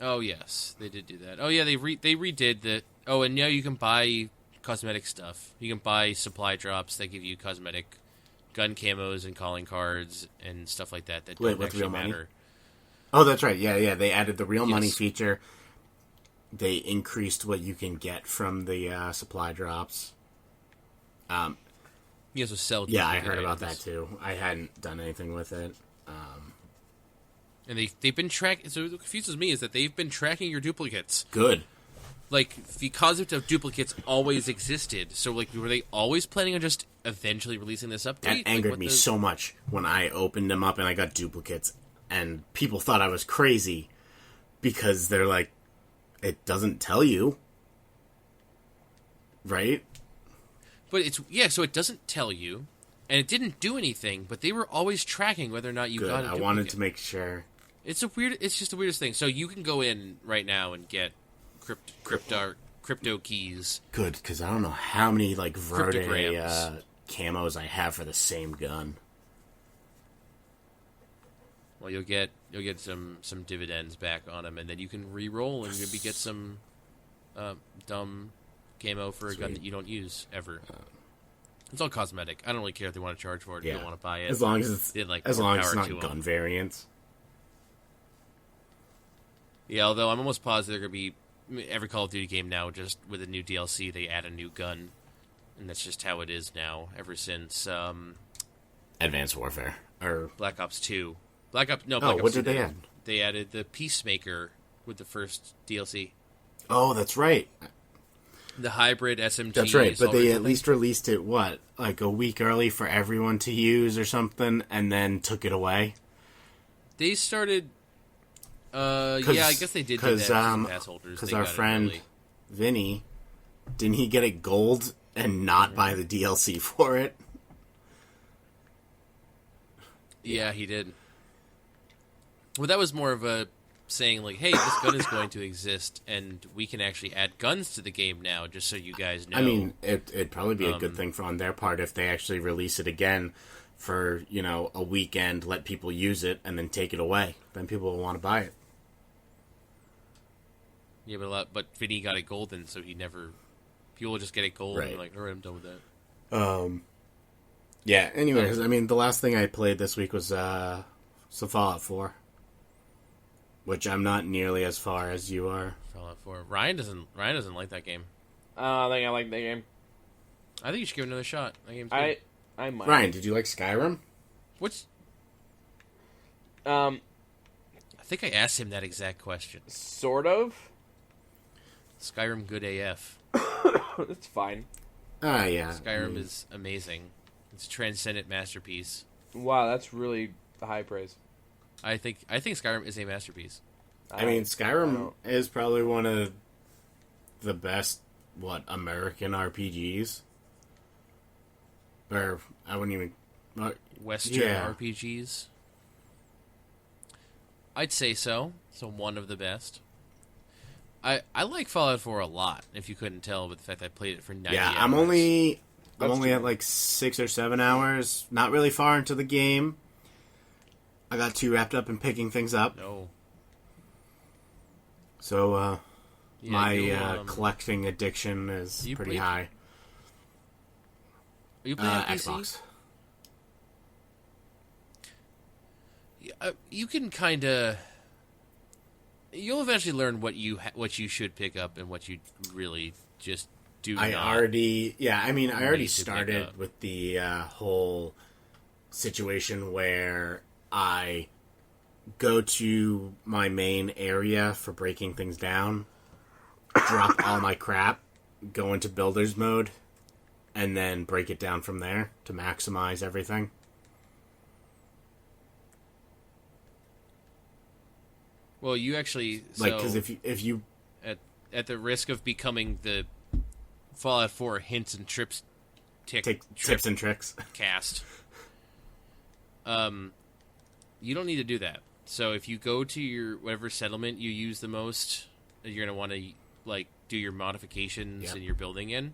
Oh yes, they did do that. Oh yeah, they redid the. Oh, and now you can buy cosmetic stuff. You can buy supply drops that give you cosmetic gun camos and calling cards and stuff like that. That Wait, don't with actually real money? matter. Oh, that's right. Yeah. They added the real money Yes. feature. They increased what you can get from the supply drops. You also sell. Yeah, I duplicate heard about that items. too. I hadn't done anything with it. And they've been tracking. So what confuses me is that they've been tracking your duplicates. Good. Like the concept of duplicates always existed. So like, were they always planning on just eventually releasing this update? That Like, angered what me the- so much when I opened them up and I got duplicates. And people thought I was crazy because they're like, it doesn't tell you. Right? But so it doesn't tell you, and it didn't do anything. But they were always tracking whether or not you Good. got a I duplicate. wanted to make sure. It's just the weirdest thing. So you can go in right now and get crypto keys. Good, because I don't know how many like Verde Cryptograms. camos I have for the same gun. Well, you'll get some dividends back on them, and then you can re-roll and maybe get some dumb camo for a gun Sweet. that you don't use ever. It's all cosmetic. I don't really care if they want to charge for it. If you Yeah, don't want to buy it. as long as it's They, like, as more long as it's power not to 'em. gun variants. Yeah, although I'm almost positive they're going to be every Call of Duty game now, just with a new DLC, they add a new gun. And that's just how it is now, ever since Advanced Warfare or Black Ops 2. Black Ops what 2 did they add? They added the Peacemaker with the first DLC. Oh, that's right. The hybrid SMG. That's right. But they assault at least released it like a week early for everyone to use or something, and then took it away. They started. Yeah, I guess they did do that. For some pass holders. Because They our got it friend early. Vinny, didn't he get it gold and not buy the DLC for it? Yeah, he did. Well, that was more of a saying like, "Hey, this gun is going to exist, and we can actually add guns to the game now." Just so you guys know. I mean, it'd probably be a good thing on their part if they actually release it again for a weekend, let people use it, and then take it away. Then people will want to buy it. Yeah, but Vinny got it golden, so he never. People will just get it gold, Right. and they're like, "All right, I'm done with that." Yeah. Anyways, I mean, the last thing I played this week was some Fallout 4, which I'm not nearly as far as you are. Fallout 4. Ryan doesn't like that game. I think I like that game. I think you should give it another shot. That game's good. I might. Ryan, did you like Skyrim? What's? Um, I think I asked him that exact question. sort of. Skyrim good AF. It's fine. Yeah. Skyrim is amazing. It's a transcendent masterpiece. Wow, that's really high praise. I think Skyrim is a masterpiece. I mean, Skyrim is probably one of the best, American RPGs? Or, I wouldn't even... Western RPGs. I'd say so. So one of the best. I like Fallout 4 a lot, if you couldn't tell with the fact that I played it for 90 hours. I'm only at like 6 or 7 hours. Not really far into the game. I got too wrapped up in picking things up. No. So, my collecting addiction is pretty high. Are you playing on PC? Xbox. You can kind of... You'll eventually learn what you should pick up and what you really just do not. I already started with the whole situation where I go to my main area for breaking things down, drop all my crap, go into builder's mode, and then break it down from there to maximize everything. Well, you actually... Because if you... At the risk of becoming the Fallout 4 hints and tips and tricks cast, you don't need to do that. So if you go to your whatever settlement you use the most, you're going to want to do your modifications in your building in.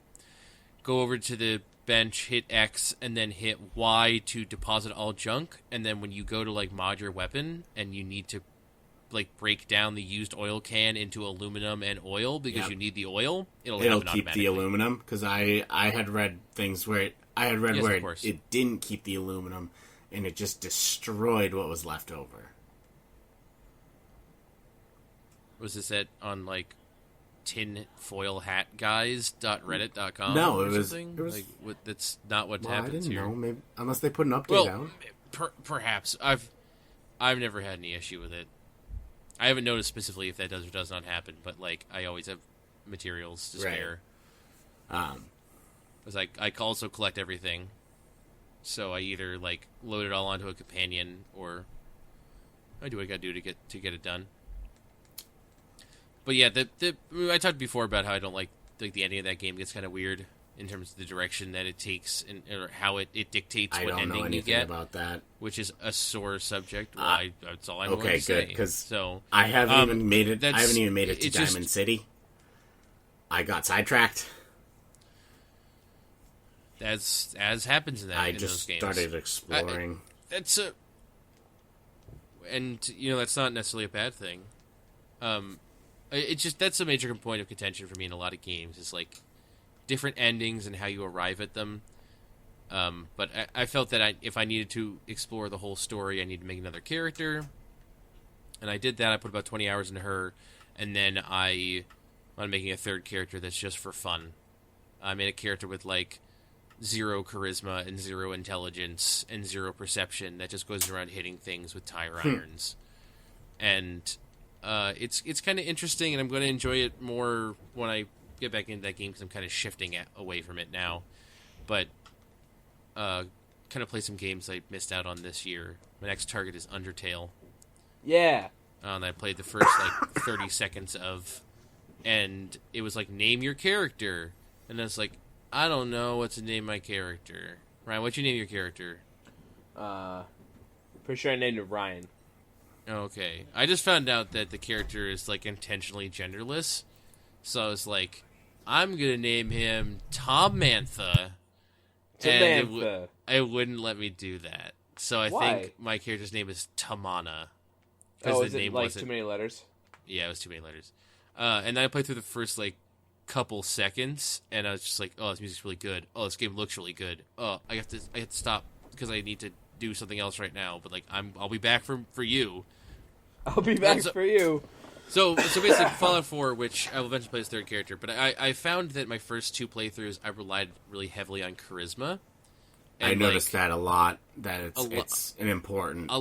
Go over to the bench, hit X, and then hit Y to deposit all junk. And then when you go to mod your weapon and you need to break down the used oil can into aluminum and oil because you need the oil, it'll keep the aluminum, because I had read things where it didn't keep the aluminum and it just destroyed what was left over. Was this on tinfoilhatguys.reddit.com? No, it was that's not what happens I didn't here. know, maybe, unless they put an update out. Perhaps I've never had any issue with it. I haven't noticed specifically if that does or does not happen, but I always have materials to spare. Because I also collect everything, so I either load it all onto a companion or I do what I gotta do to get it done. But yeah, I talked before about how I don't like the ending of that game gets kind of weird in terms of the direction that it takes or how it dictates what ending you get. About that, which is a sore subject. That's all I'm going to say. Okay, good, because I haven't even made it. I haven't even made it to Diamond City. I got sidetracked. As happens in those games. Started exploring. That's not necessarily a bad thing. That's a major point of contention for me in a lot of games. Is different endings and how you arrive at them. But I felt that if I needed to explore the whole story, I need to make another character. And I did that. I put about 20 hours into her. And then I'm making a third character that's just for fun. I made a character with 0 charisma and 0 intelligence and 0 perception that just goes around hitting things with tire irons. And it's kind of interesting, and I'm going to enjoy it more when I get back into that game because I'm kind of shifting away from it now. But kind of play some games I missed out on this year. My next target is Undertale. Yeah. And I played the first 30 seconds of, and it was name your character, and I was I don't know what to name my character. Ryan, what'd you name your character? Pretty sure I named it Ryan. Okay. I just found out that the character is, like, intentionally genderless. So I was like, I'm going to name him Tom-Mantha. Tamantha. It wouldn't let me do that. So I think my character's name is Tamana. Oh, is it, like, too many letters? Yeah, it was too many letters. And then I played through the first, like, couple seconds, and I was just like, oh, this music's really good. Oh, this game looks really good. Oh, I have to stop because I need to do something else right now. But, like, I'll be back for you. I'll be back for you. So basically, Fallout 4, which I will eventually play as third character, but I found that my first 2 playthroughs, I relied really heavily on charisma. And I noticed that a lot, that it's an important...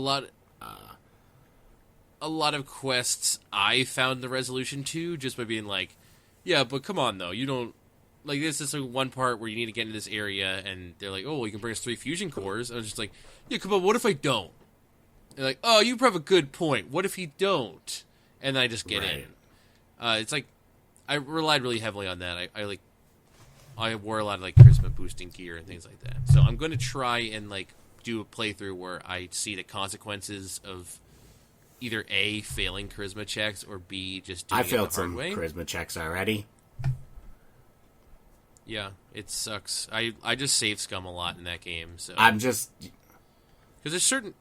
A lot of quests I found the resolution to just by being like, yeah, but come on, though, you don't... Like, this is like one part where you need to get into this area, and they're like, oh, well, you can bring us 3 fusion cores. I was just like, yeah, come on, what if I don't? They're like, oh, you have a good point. What if you don't? And then I just get in. It's like, I relied really heavily on that. I wore a lot of, like, charisma boosting gear and things like that. So I'm going to try and, like, do a playthrough where I see the consequences of either A, failing charisma checks, or B, just doing it the hard way. I failed some charisma checks already. Yeah, it sucks. I just save scum a lot in that game, so... Because there's certain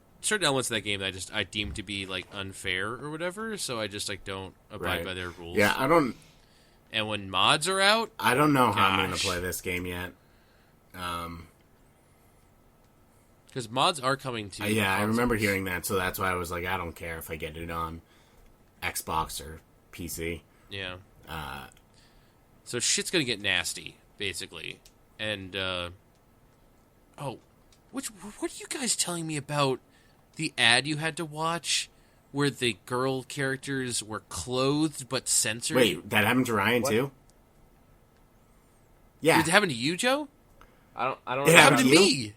elements of that game that I deem to be, like, unfair or whatever, so I just, like, don't abide by their rules. Yeah, I don't... And when mods are out... I don't know how I'm going to play this game yet. Because mods are coming to... yeah, I remember hearing that, so that's why I was like, I don't care if I get it on Xbox or PC. Yeah. So shit's going to get nasty, basically. And, what are you guys telling me about the ad you had to watch where the girl characters were clothed but censored? Wait, that happened to Ryan too? Yeah. Did it happen to you, Joe? I don't it know. happened to me.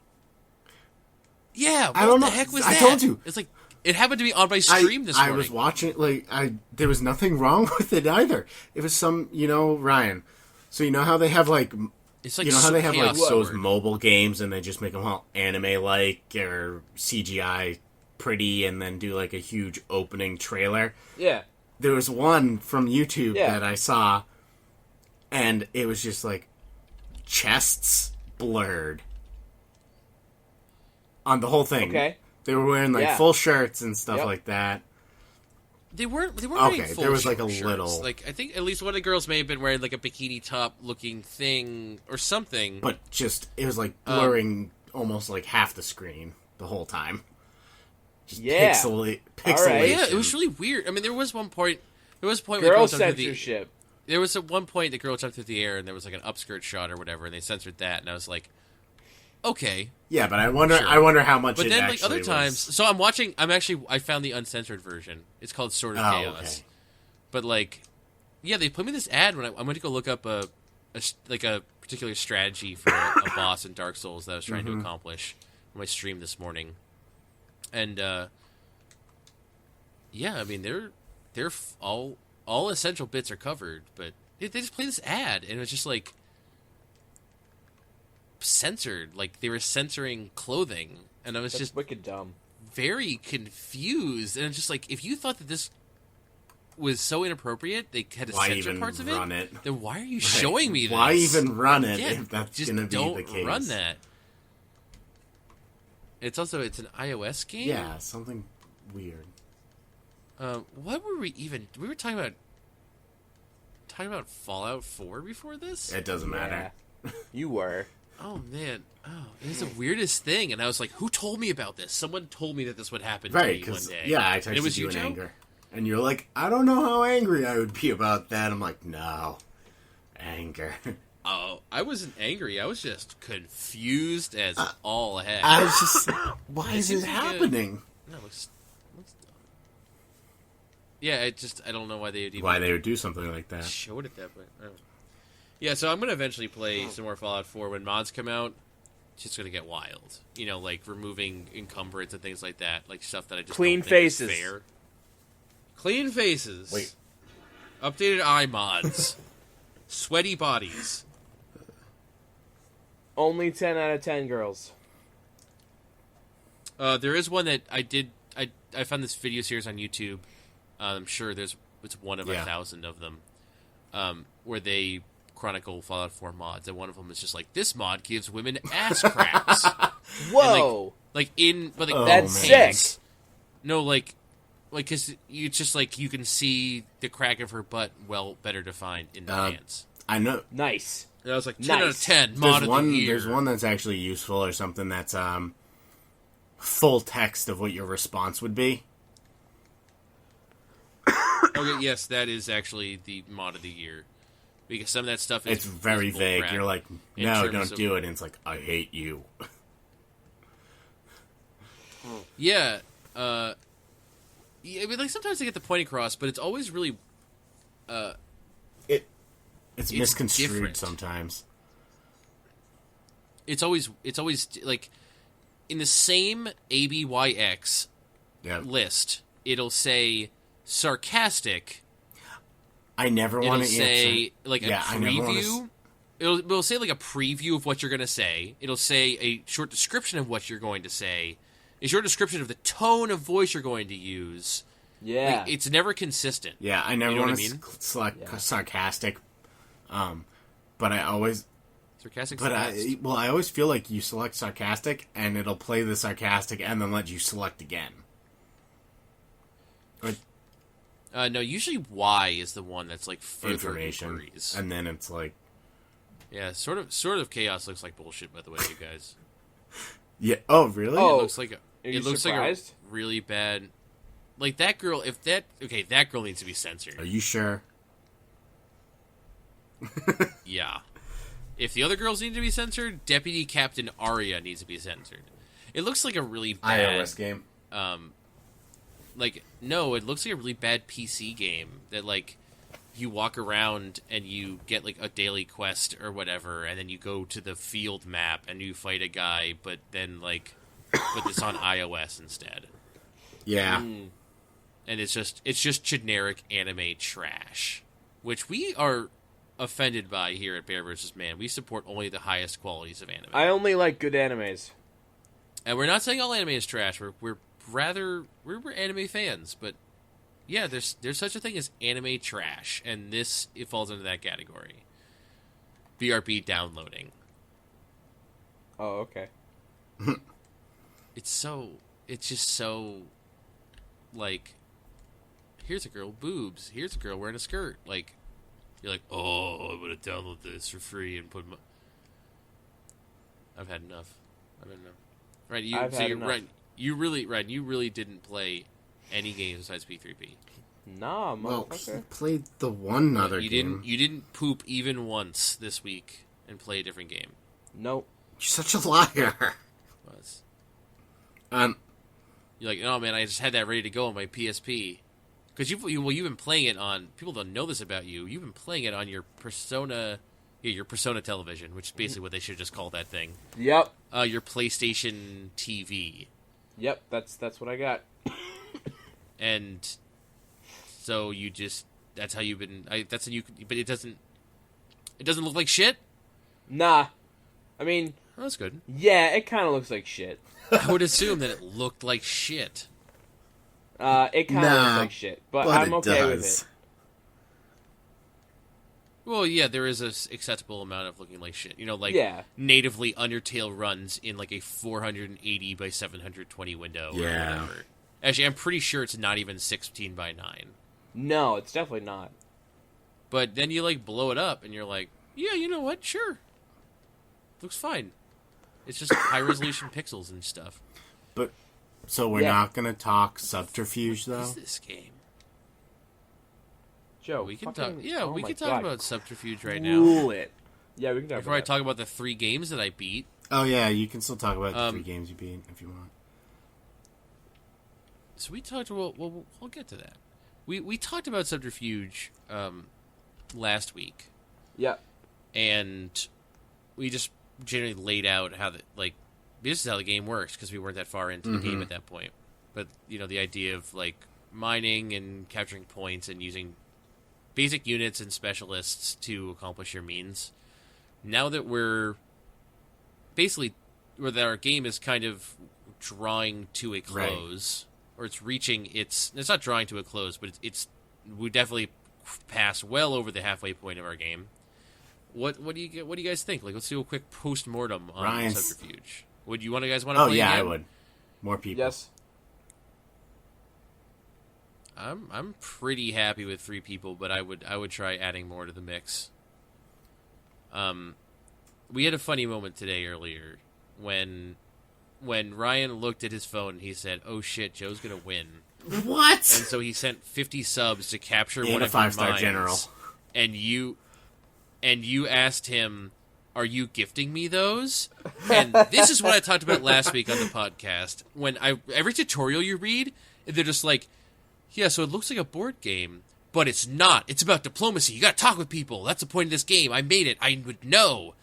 Yeah, what I don't the know. heck was that? I told you. It's like, it happened to me on my stream this morning. I was watching, there was nothing wrong with it either. It was Ryan. So you know how they have, like... It's like, you know how they have, like, those word. mobile games and they just make them all anime-like or CGI pretty and then do, like, a huge opening trailer? Yeah. There was one from YouTube that I saw, and it was just, like, chests blurred on the whole thing. Okay. They were wearing, like, full shirts and stuff like that. They weren't okay, wearing full there was, like, a shirts. little... Like, I think at least one of the girls may have been wearing, like, a bikini top-looking thing or something. But just, it was, like, blurring almost, like, half the screen the whole time. Just pixelation. Right. Yeah, it was really weird. I mean, there was one point... where Girl censorship. There was one point the girl jumped through the air and there was, like, an upskirt shot or whatever, and they censored that, and I was like, okay. Yeah, but I wonder how much. But then, like, other times, so I found the uncensored version. It's called Sword of Chaos. Okay. But, like, yeah, they put me this ad when I'm going to go look up a particular strategy for a boss in Dark Souls that I was trying to accomplish on my stream this morning, and yeah, I mean they're all essential bits are covered, but they just play this ad and it was just like censored, like they were censoring clothing, and I was just wicked dumb, very confused, and it's just like, if you thought that this was so inappropriate, they had to censor parts of it. Then why are you showing me this? Why even run it if that's going to be the case? Don't run that. It's an iOS game. Yeah, something weird. What were we even? We were talking about Fallout 4 before this. It doesn't matter. You were. Oh man! Oh, it was the weirdest thing, and I was like, "Who told me about this? Someone told me that this would happen to me one day." Yeah, I texted you in anger, and you're like, "I don't know how angry I would be about that." I'm like, "No, anger." Oh, I wasn't angry. I was just confused as all heck. I was just, why is it happening? No, it looks dumb. Yeah, I don't know why they would do something like that. Showed it that way. Yeah, so I'm going to eventually play some more Fallout 4 when mods come out. It's just going to get wild. You know, like removing encumbrance and things like that. Like stuff that I just Clean don't think faces. is fair. Clean faces. Wait. Updated eye mods. Sweaty bodies. Only 10 out of 10 girls. There is one that I did I found this video series on YouTube. I'm sure it's one of 1,000 of them, where they chronicle Fallout 4 mods, and one of them is just like, this mod gives women ass cracks. Whoa! That's sick. No, because it's just like you can see the crack of her butt better defined in the pants. I know. Nice. And I was like, 10 out of 10, mod of the year. There's one that's actually useful or something that's full text of what your response would be. Okay, yes, that is actually the mod of the year. Because some of that stuff is... It's very vague. You're like, no, don't do it. And it's like, I hate you. Yeah. I mean, like, sometimes they get the point across, but it's always really... It's misconstrued different. Sometimes. It's always, like, in the same ABYX list, it'll say sarcastic... I never want to say like a preview. It'll say like a preview of what you're going to say. It'll say a short description of what you're going to say. A short description of the tone of voice you're going to use. Yeah, like, it's never consistent. Yeah, I never want to select sarcastic. But I always sarcastic. But I always feel like you select sarcastic, and it'll play the sarcastic, and then let you select again. No, usually Y is the one that's like further information, inquiries. And then it's like, yeah, sort of chaos looks like bullshit. By the way, you guys. Yeah. Oh, really? Oh, it looks like surprised? Like a really bad. Like that girl. That girl needs to be censored. Are you sure? Yeah. If the other girls need to be censored, Deputy Captain Arya needs to be censored. It looks like a really bad iOS game. No, it looks like a really bad PC game that, like, you walk around and you get, like, a daily quest or whatever, and then you go to the field map and you fight a guy, but then, like, put this on iOS instead. Yeah. And it's just generic anime trash, which we are offended by here at Bear vs. Man. We support only the highest qualities of anime. I only like good animes. And we're not saying all anime is trash. We're anime fans, but yeah, there's such a thing as anime trash, and it falls into that category. BRB downloading. Oh, okay. It's just so, like, here's a girl boobs, here's a girl wearing a skirt. Like, you're like, oh, I'm gonna download this for free and put my... I've had enough. Right, you really didn't play any games besides P3P. Nah, motherfucker. Well, he played the one other game. You didn't poop even once this week and play a different game. Nope. You're such a liar. Was. You're like, oh man, I just had that ready to go on my PSP. Because you've been playing it on... People don't know this about you. You've been playing it on your Persona... Yeah, your Persona television, which is basically what they should just call that thing. Yep. Your PlayStation TV. Yep, that's what I got. And so you just... That's how you've been... but it doesn't look like shit? Nah. I mean... Oh, that's good. Yeah, it kind of looks like shit. I would assume that it looked like shit. It kind of looks like shit, but I'm okay with it. Well, yeah, there is a acceptable amount of looking like shit. You know, like natively Undertale runs in like a 480 by 720 window or whatever. Actually, I'm pretty sure it's not even 16 by 9. No, it's definitely not. But then you like blow it up and you're like, yeah, you know what? Sure. Looks fine. It's just high resolution pixels and stuff. But so we're not going to talk Subterfuge though? What is this game? Joe, we can talk. Yeah, we can talk about Subterfuge right now. Cool it. Yeah, we can talk before I talk about the 3 games that I beat. Oh yeah, you can still talk about the 3 games you beat if you want. So we talked about. Well, we'll get to that. We talked about Subterfuge last week. Yeah. And we just generally laid out how this is how the game works because we weren't that far into the game at that point. But you know, the idea of like mining and capturing points and using basic units and specialists to accomplish your means. Now that that our game is kind of drawing to a close, or it's reaching it's not drawing to a close, but we definitely passed well over the halfway point of our game. What do you guys think? Like, let's do a quick post-mortem on Subterfuge. Would you guys want to play yeah, again? I would. More people. Yes. I'm pretty happy with 3 people, but I would try adding more to the mix. We had a funny moment today earlier when Ryan looked at his phone and he said, "Oh shit, Joe's gonna win." What? And so he sent 50 subs to capture one a of your 5-star mines. general. And you asked him, "Are you gifting me those?" And this is what I talked about last week on the podcast. When every tutorial you read, they're just like, "Yeah, so it looks like a board game, but it's not. It's about diplomacy. You got to talk with people. That's the point of this game. I made it. I would know."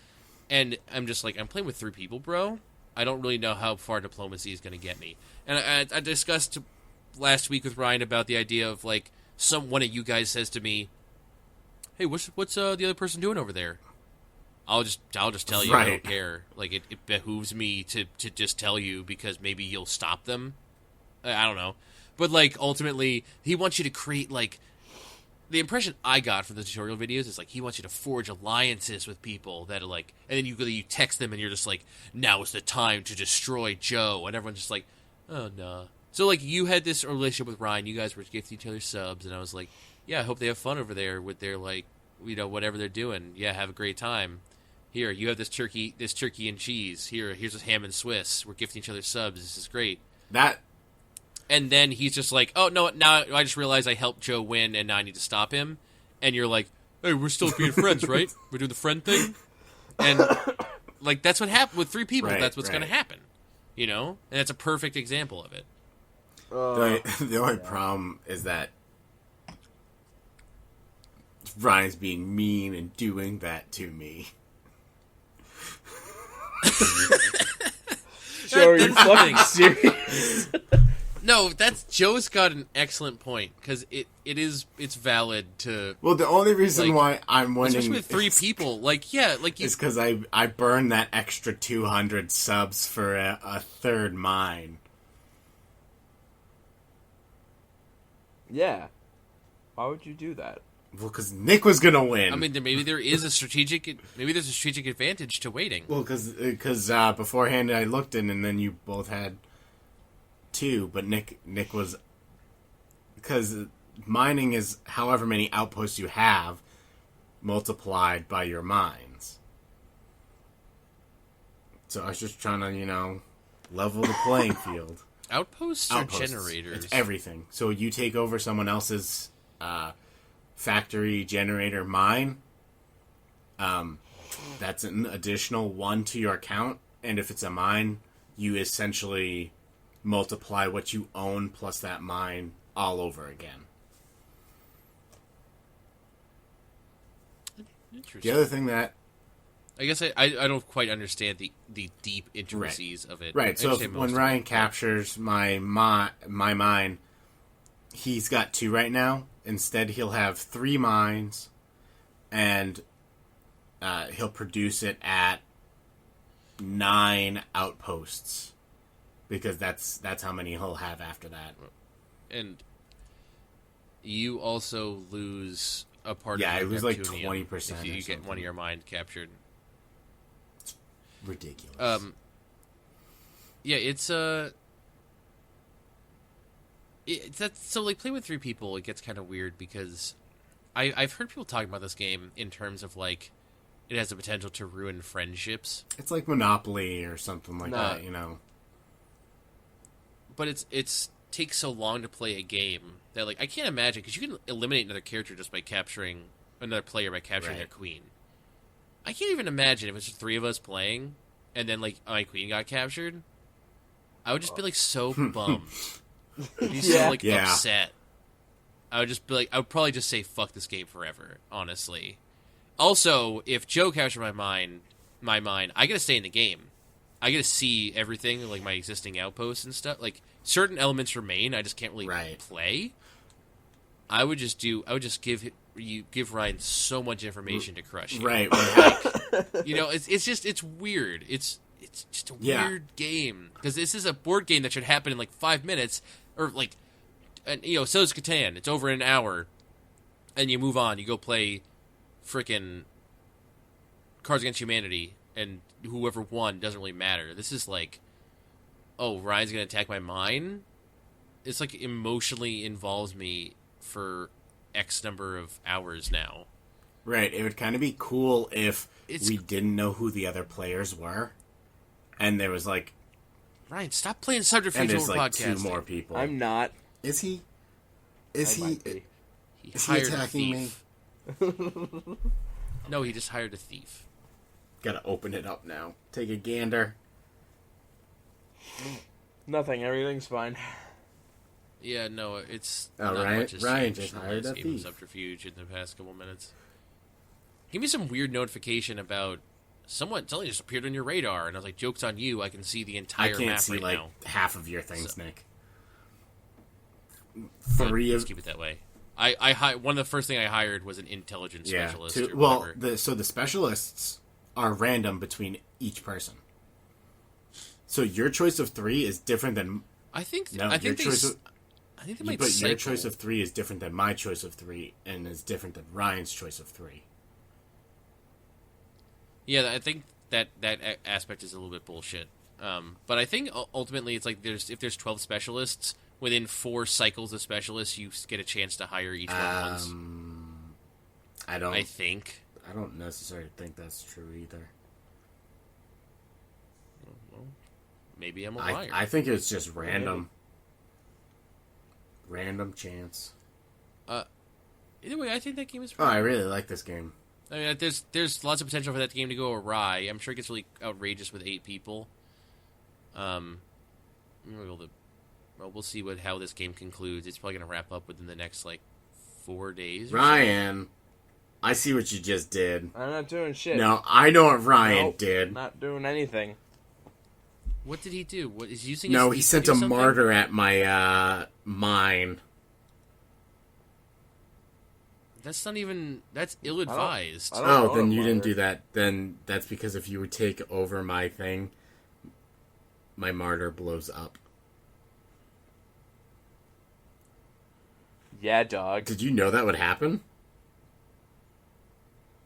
And I'm just like, I'm playing with 3 people, bro. I don't really know how far diplomacy is going to get me. And I discussed last week with Ryan about the idea of, like, one of you guys says to me, "Hey, what's the other person doing over there?" I'll just tell you. Right. I don't care. Like, it behooves me to just tell you because maybe you'll stop them. I don't know. But, like, ultimately, he wants you to create, like... The impression I got from the tutorial videos is, like, he wants you to forge alliances with people that are, like... And then you text them and you're just like, "Now is the time to destroy Joe." And everyone's just like, "Oh, no." So, like, you had this relationship with Ryan. You guys were gifting each other subs. And I was like, yeah, I hope they have fun over there with their, like, whatever they're doing. Yeah, have a great time. Here, you have this turkey and cheese. Here's a ham and Swiss. We're gifting each other subs. This is great. And then he's just like, "Oh, no, now I just realized I helped Joe win, and now I need to stop him." And you're like, "Hey, we're still being friends, right? We're doing the friend thing?" And, like, that's what happened with 3 people. Right, that's what's going to happen. You know? And that's a perfect example of it. The only problem is that Ryan's being mean and doing that to me. So are you fucking serious? No, Joe's got an excellent point, because it's valid to... Well, the only reason why I'm winning... Especially with 3 people, like, yeah, like... Is because I burned that extra 200 subs for a 3rd mine. Yeah. Why would you do that? Well, because Nick was gonna win. I mean, maybe there is a strategic advantage to waiting. Well, because beforehand I looked in, and then you both had 2, but Nick was... Because mining is however many outposts you have multiplied by your mines. So I was just trying to, level the playing field. Outposts are generators. It's everything. So you take over someone else's factory generator mine. That's an additional 1 to your account. And if it's a mine, you essentially multiply what you own plus that mine all over again. Interesting. The other thing that... I guess I don't quite understand the deep intricacies of it. Right, so when Ryan captures my mine, he's got 2 right now. Instead, he'll have 3 mines, and he'll produce it at 9 outposts, because that's how many he'll have after that. And you also lose a part of your Neptunium. Yeah, it was like 20% if you get one of your mines captured. Ridiculous. Yeah, it's so like playing with 3 people, it gets kind of weird because I've heard people talking about this game in terms of like it has the potential to ruin friendships. It's like Monopoly or something like that, But it's takes so long to play a game that like I can't imagine, because you can eliminate another character just by capturing another player by capturing their queen. I can't even imagine if it's just 3 of us playing, and then, like, my queen got captured. I would just be, like, so bummed. I'd be so, like, upset. I would just be, like, I would probably just say, fuck this game forever, honestly. Also, if Joe captured my mine, I gotta stay in the game. I gotta see everything, like, my existing outposts and stuff. Like, certain elements remain, I just can't really play. I would just give Ryan so much information to crush you. Right. Like, it's weird. it's just a weird game. Because this is a board game that should happen in, like, 5 minutes, or, like, so is Catan. It's over in an hour, and you move on. You go play frickin' Cards Against Humanity, and whoever won doesn't really matter. This is like, oh, Ryan's gonna attack my mine? It's like emotionally involves me for X number of hours now. Right, it would kind of be cool if we didn't know who the other players were, and there was like... Ryan, stop playing Subterfuge over like podcasting. 2 more people. I'm not. Is he? Is he attacking me? No, he just hired a thief. Gotta open it up now. Take a gander. Nothing. Everything's fine. Yeah, no, it's not much has Ryan just hired a thief. Subterfuge in the past couple minutes. Give me some weird notification about something just appeared on your radar, and I was like, "Joke's on you! I can see the entire map right now." I can't see like half of your things, Nick. Let's keep it that way. One of the first thing I hired was an intelligence specialist. So the specialists are random between each person. So your choice of 3 is different than your choice of 3 is different than my choice of 3, and is different than Ryan's choice of 3. Yeah, I think that aspect is a little bit bullshit. But I think ultimately it's like if there's 12 specialists, within 4 cycles of specialists, you get a chance to hire each one once. I don't necessarily think that's true either. Well, maybe I'm a liar. I think it's just random. Random chance. Either way, I think that game is I really like this game. I mean, there's lots of potential for that game to go awry. I'm sure it gets really outrageous with 8 people. We'll see how this game concludes. It's probably going to wrap up within the next, 4 days. Ryan, I see what you just did. I'm not doing shit. No, I know what Ryan did. Not doing anything. What did he do? What is using? No, he sent a martyr at my mine. That's not even. That's ill-advised. Then you didn't do that. Then that's because if you would take over my thing, my martyr blows up. Yeah, dog. Did you know that would happen?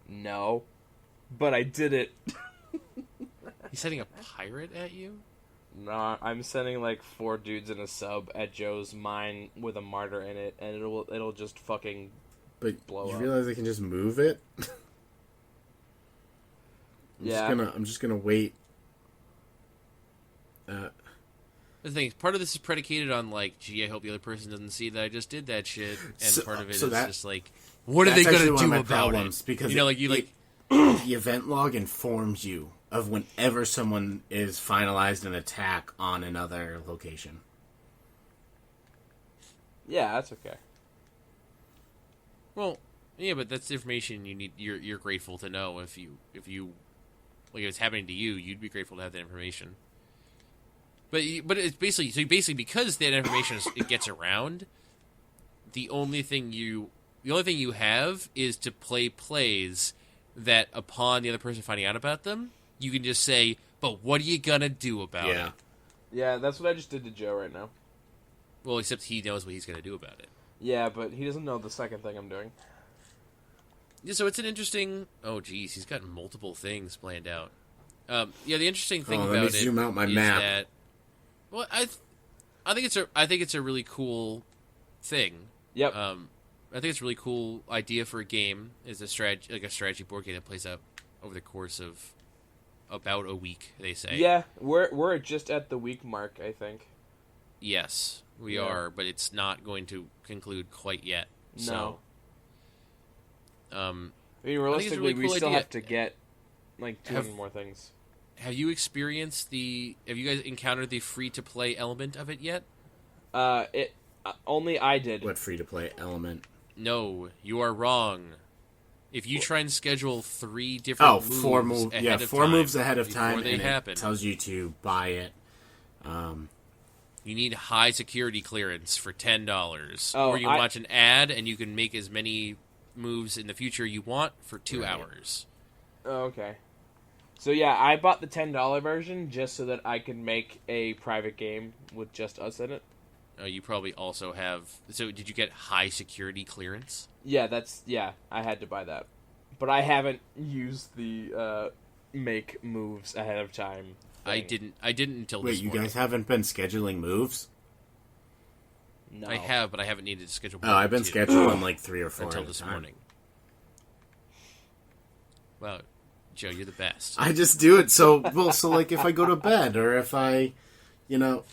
No. But I did it. He's sending a pirate at you? Nah, I'm sending 4 dudes in a sub at Joe's mine with a martyr in it, and it'll just fucking blow up. You realize I can just move it? I'm just gonna wait. The thing is, part of this is predicated on, gee, I hope the other person doesn't see that I just did that shit. And part of it is just what are they going to do about it? Because the event log informs you of whenever someone is finalized an attack on another location. Yeah, that's okay. Well, yeah, but that's information you need. You're grateful to know if it's happening to you, you'd be grateful to have that information. But it's basically because that information it gets around. The only thing you have is to play plays that upon the other person finding out about them, you can just say, "But what are you gonna do about it?" Yeah, that's what I just did to Joe right now. Well, except he knows what he's gonna do about it. Yeah, but he doesn't know the second thing I'm doing. Yeah, so it's an interesting. Oh, geez, he's got multiple things planned out. The interesting thing about let me zoom out my map. That, well, I think it's a really cool thing. Yep. I think it's a really cool idea for a game. Is a strategy board game that plays out over the course of about a week. They say. Yeah, we're just at the week mark, I think. Yes, we are, but it's not going to conclude quite yet. No. So, I mean, realistically, really cool we still idea. have to get 2 more things. Have you experienced have you guys encountered the free-to-play element of it yet? Only I did. What free-to-play element? No, you are wrong. If you try and schedule 3 different moves 4 moves ahead of time, before they happen, it tells you to buy it. You need high security clearance for $10. Oh, or you watch an ad and you can make as many moves in the future you want for 2 hours. Oh, okay. So yeah, I bought the $10 version just so that I could make a private game with just us in it. You probably also have... So did you get high security clearance? Yeah, I had to buy that. But I haven't used the make moves ahead of time thing. I didn't until Wait, this you morning. guys haven't been scheduling moves? No. I have, but I haven't needed to schedule. Oh, I've been scheduling like 3 or 4 until at a this time. morning. Wow, Joe, you're the best. I just do it so like if I go to bed or if I, No,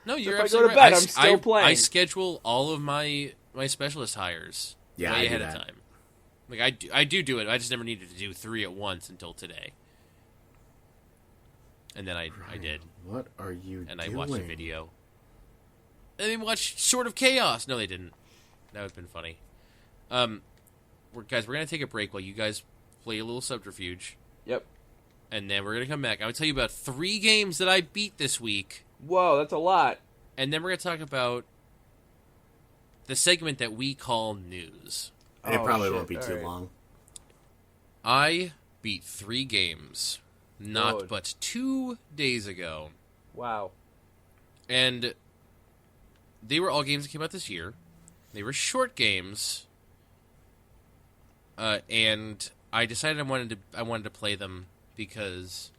you're if I absolutely go to bed, right. I'm still playing. I schedule all of my specialist hires way I do ahead of that. time. Like I do it. I just never needed to do 3 at once until today. And then I did. What are you And doing? I watched a video. And they watched Sword of Chaos. No, they didn't. That would have been funny. We're going to take a break while you guys play a little Subterfuge. Yep. And then we're going to come back. I'm going to tell you about 3 games that I beat this week. Whoa, that's a lot. And then we're going to talk about the segment that we call news. It probably shit. won't be All too right. long. I beat 3 games not Good. but 2 days ago. Wow. And they were all games that came out this year. They were short games. And I decided I wanted to play them because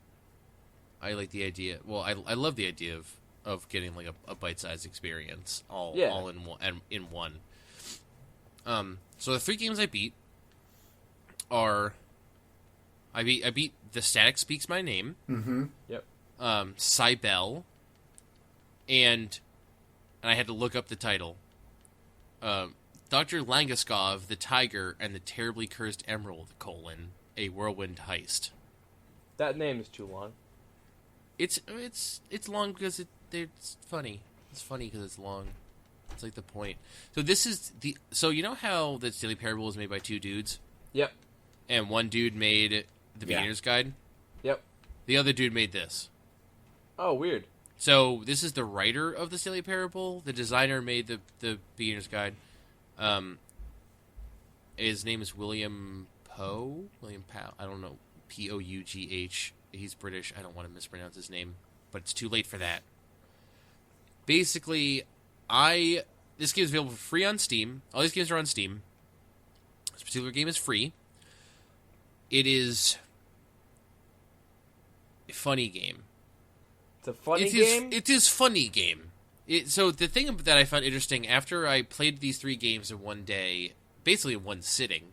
I like the idea. Well, I love the idea of getting like a bite-sized experience all in one. So the 3 games I beat are I beat The Static Speaks My Name. Mm-hmm. Yep. Cybele, and I had to look up the title. Dr. Langaskov, the Tiger, and the Terribly Cursed Emerald: a Whirlwind Heist. That name is too long. It's long because it's funny. It's funny because it's long. It's like the point. So this is so you know how the Daily Parable was made by 2 dudes, Yep. and one dude made the Beginner's Guide. Yep. The other dude made this. Oh, weird. So this is the writer of the Daily Parable. The designer made the Beginner's Guide. His name is William Poe. William Pow. I don't know. Pough. He's British. I don't want to mispronounce his name, but it's too late for that. Basically, this game is available for free on Steam. All these games are on Steam. This particular game is free. It is a funny game. It's a funny game? It is funny game. So the thing that I found interesting, after I played these 3 games in one day, basically in one sitting,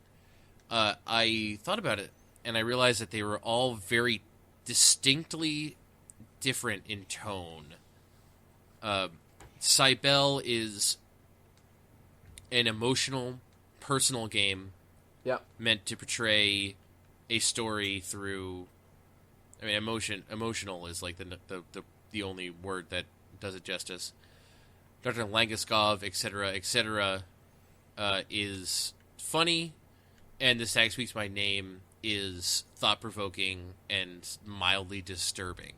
I thought about it, and I realized that they were all very distinctly different in tone. Cybele is an emotional, personal game meant to portray a story through... I mean, emotional is like the only word that does it justice. Dr. Langaskov, etc., is funny, and The Stag Speaks My Name is thought-provoking and mildly disturbing.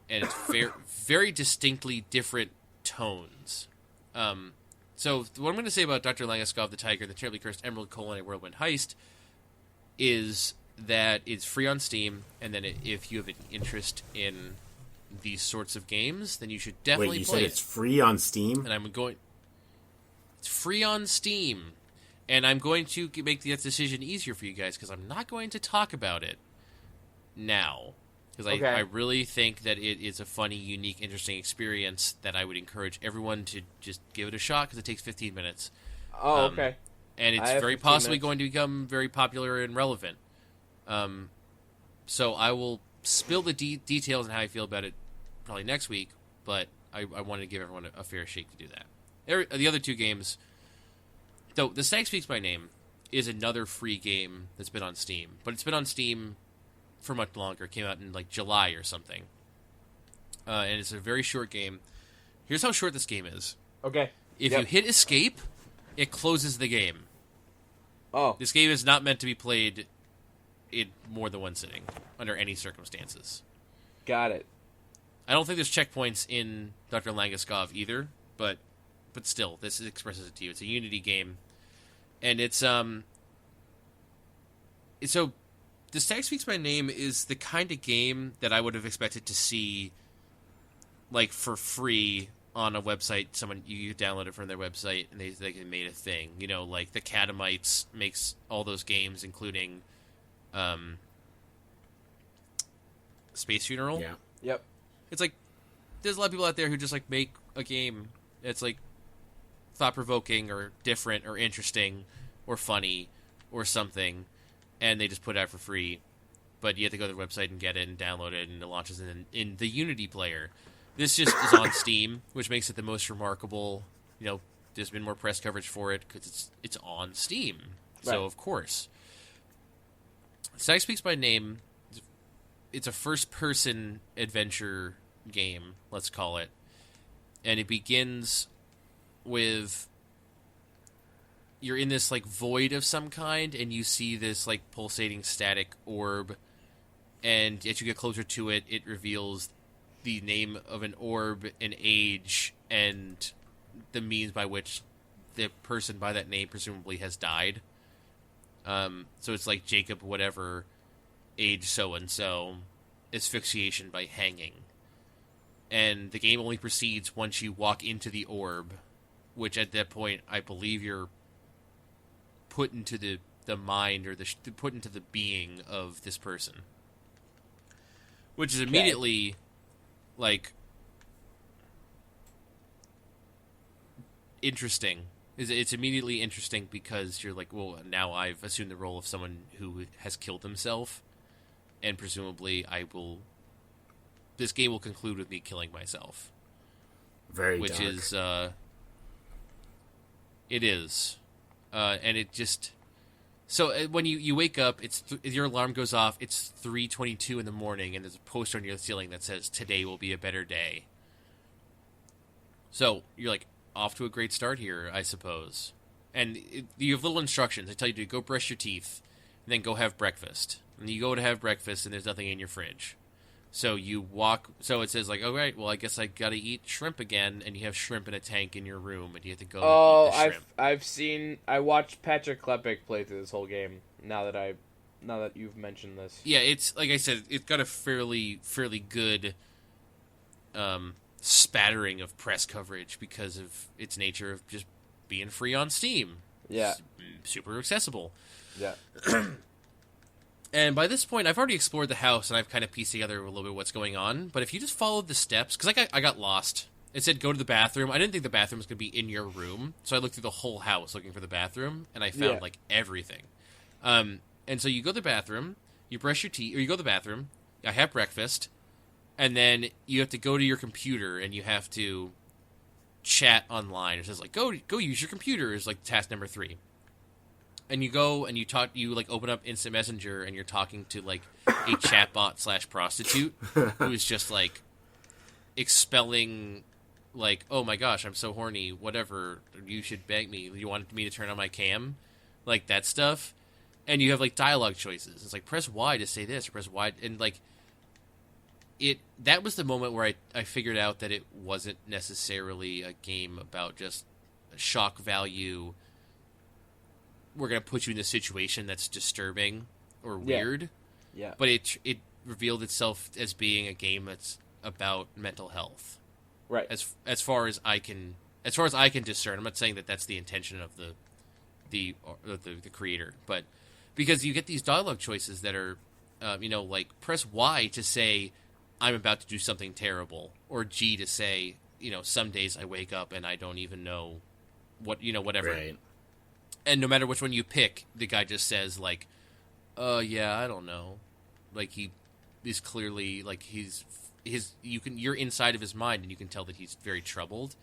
And it's very, very distinctly different tones. So what I'm going to say about Dr. Langaskov, the Tiger, the Terribly Cursed Emerald: a Whirlwind Heist is that it's free on Steam, and then if you have an interest in these sorts of games, then you should definitely Wait, you play said it. it's free on Steam? And it's free on Steam, and I'm going to make that decision easier for you guys, because I'm not going to talk about it now, because I really think that it is a funny, unique, interesting experience that I would encourage everyone to just give it a shot, because it takes 15 minutes. Oh, okay. And it's very possibly going to become very popular and relevant. So I will spill the details on how I feel about it probably next week, but I wanted to give everyone a fair shake to do that. The other 2 games, though, The Stag Speaks My Name is another free game that's been on Steam, but it's been on Steam for much longer. It came out in like July or something, and it's a very short game. Here's how short this game is. Okay. If you hit escape, it closes the game. Oh. This game is not meant to be played in more than one sitting, under any circumstances. Got it. I don't think there's checkpoints in Dr. Langaskov either, but still, this expresses it to you. It's a Unity game, and it's so The Stag Speaks My Name is the kind of game that I would have expected to see, like, for free on a website. You download it from their website, and they made a thing. You know, like, the Catamites makes all those games, including Space Funeral. Yeah. Yep. It's like, there's a lot of people out there who just, like, make a game that's, like, thought-provoking or different or interesting or funny or something, and they just put it out for free. But you have to go to their website and get it and download it, and it launches in the Unity player. This just is on Steam, which makes it the most remarkable. You know, there's been more press coverage for it because it's on Steam. Right. So, of course. Stag Speaks by Name, it's a first-person adventure game, let's call it. And it begins with... You're in this, like, void of some kind, and you see this, like, pulsating static orb. And as you get closer to it, it reveals the name of an orb, an age, and the means by which the person by that name presumably has died. So it's like Jacob whatever, age so-and-so, asphyxiation by hanging. And the game only proceeds once you walk into the orb, which at that point I believe you're put into the mind or put into the being of this person. Which is immediately, like, interesting. It's immediately interesting because you're like, well, now I've assumed the role of someone who has killed himself, and presumably this game will conclude with me killing myself. Very which dark. Is, it is. And it just... So when you wake up, your alarm goes off, it's 3:22 in the morning, and there's a poster on your ceiling that says, "Today will be a better day." So you're like, off to a great start here, I suppose. And you have little instructions. They tell you to go brush your teeth, and then go have breakfast. And you go to have breakfast, and there's nothing in your fridge. So you walk... So it says, like, all right, well, I guess I gotta eat shrimp again, and you have shrimp in a tank in your room, and you have to go eat the shrimp. I watched Patrick Klepek play through this whole game, now that you've mentioned this. Yeah, it's, like I said, it's got a fairly good spattering of press coverage because of its nature of just being free on Steam. Yeah. It's super accessible. Yeah. And by this point, I've already explored the house, and I've kind of pieced together a little bit what's going on. But if you just followed the steps... Because I got lost. It said go to the bathroom. I didn't think the bathroom was going to be in your room. So I looked through the whole house looking for the bathroom, and I found, like, everything. And so you go to the bathroom, you brush your teeth... Or you go to the bathroom, I have breakfast, and then you have to go to your computer, and you have to chat online. It says, like, go use your computer is, like, task number 3. And you go and you like open up Instant Messenger and you're talking to like a chatbot / prostitute who is just like expelling like, oh my gosh, I'm so horny, whatever, you should beg me, you want me to turn on my cam, like that stuff. And you have like dialogue choices. It's like press Y to say this or press Y, and like that was the moment where I figured out that it wasn't necessarily a game about just shock value. We're going to put you in a situation that's disturbing or weird. Yeah. But it revealed itself as being a game that's about mental health. Right. As far as I can discern. I'm not saying that that's the intention of the creator, but because you get these dialogue choices that are like press Y to say I'm about to do something terrible, or G to say, some days I wake up and I don't even know whatever. Right. And no matter which one you pick, the guy just says, like, yeah, I don't know. Like, he is clearly, like, you're inside of his mind, and you can tell that he's very troubled,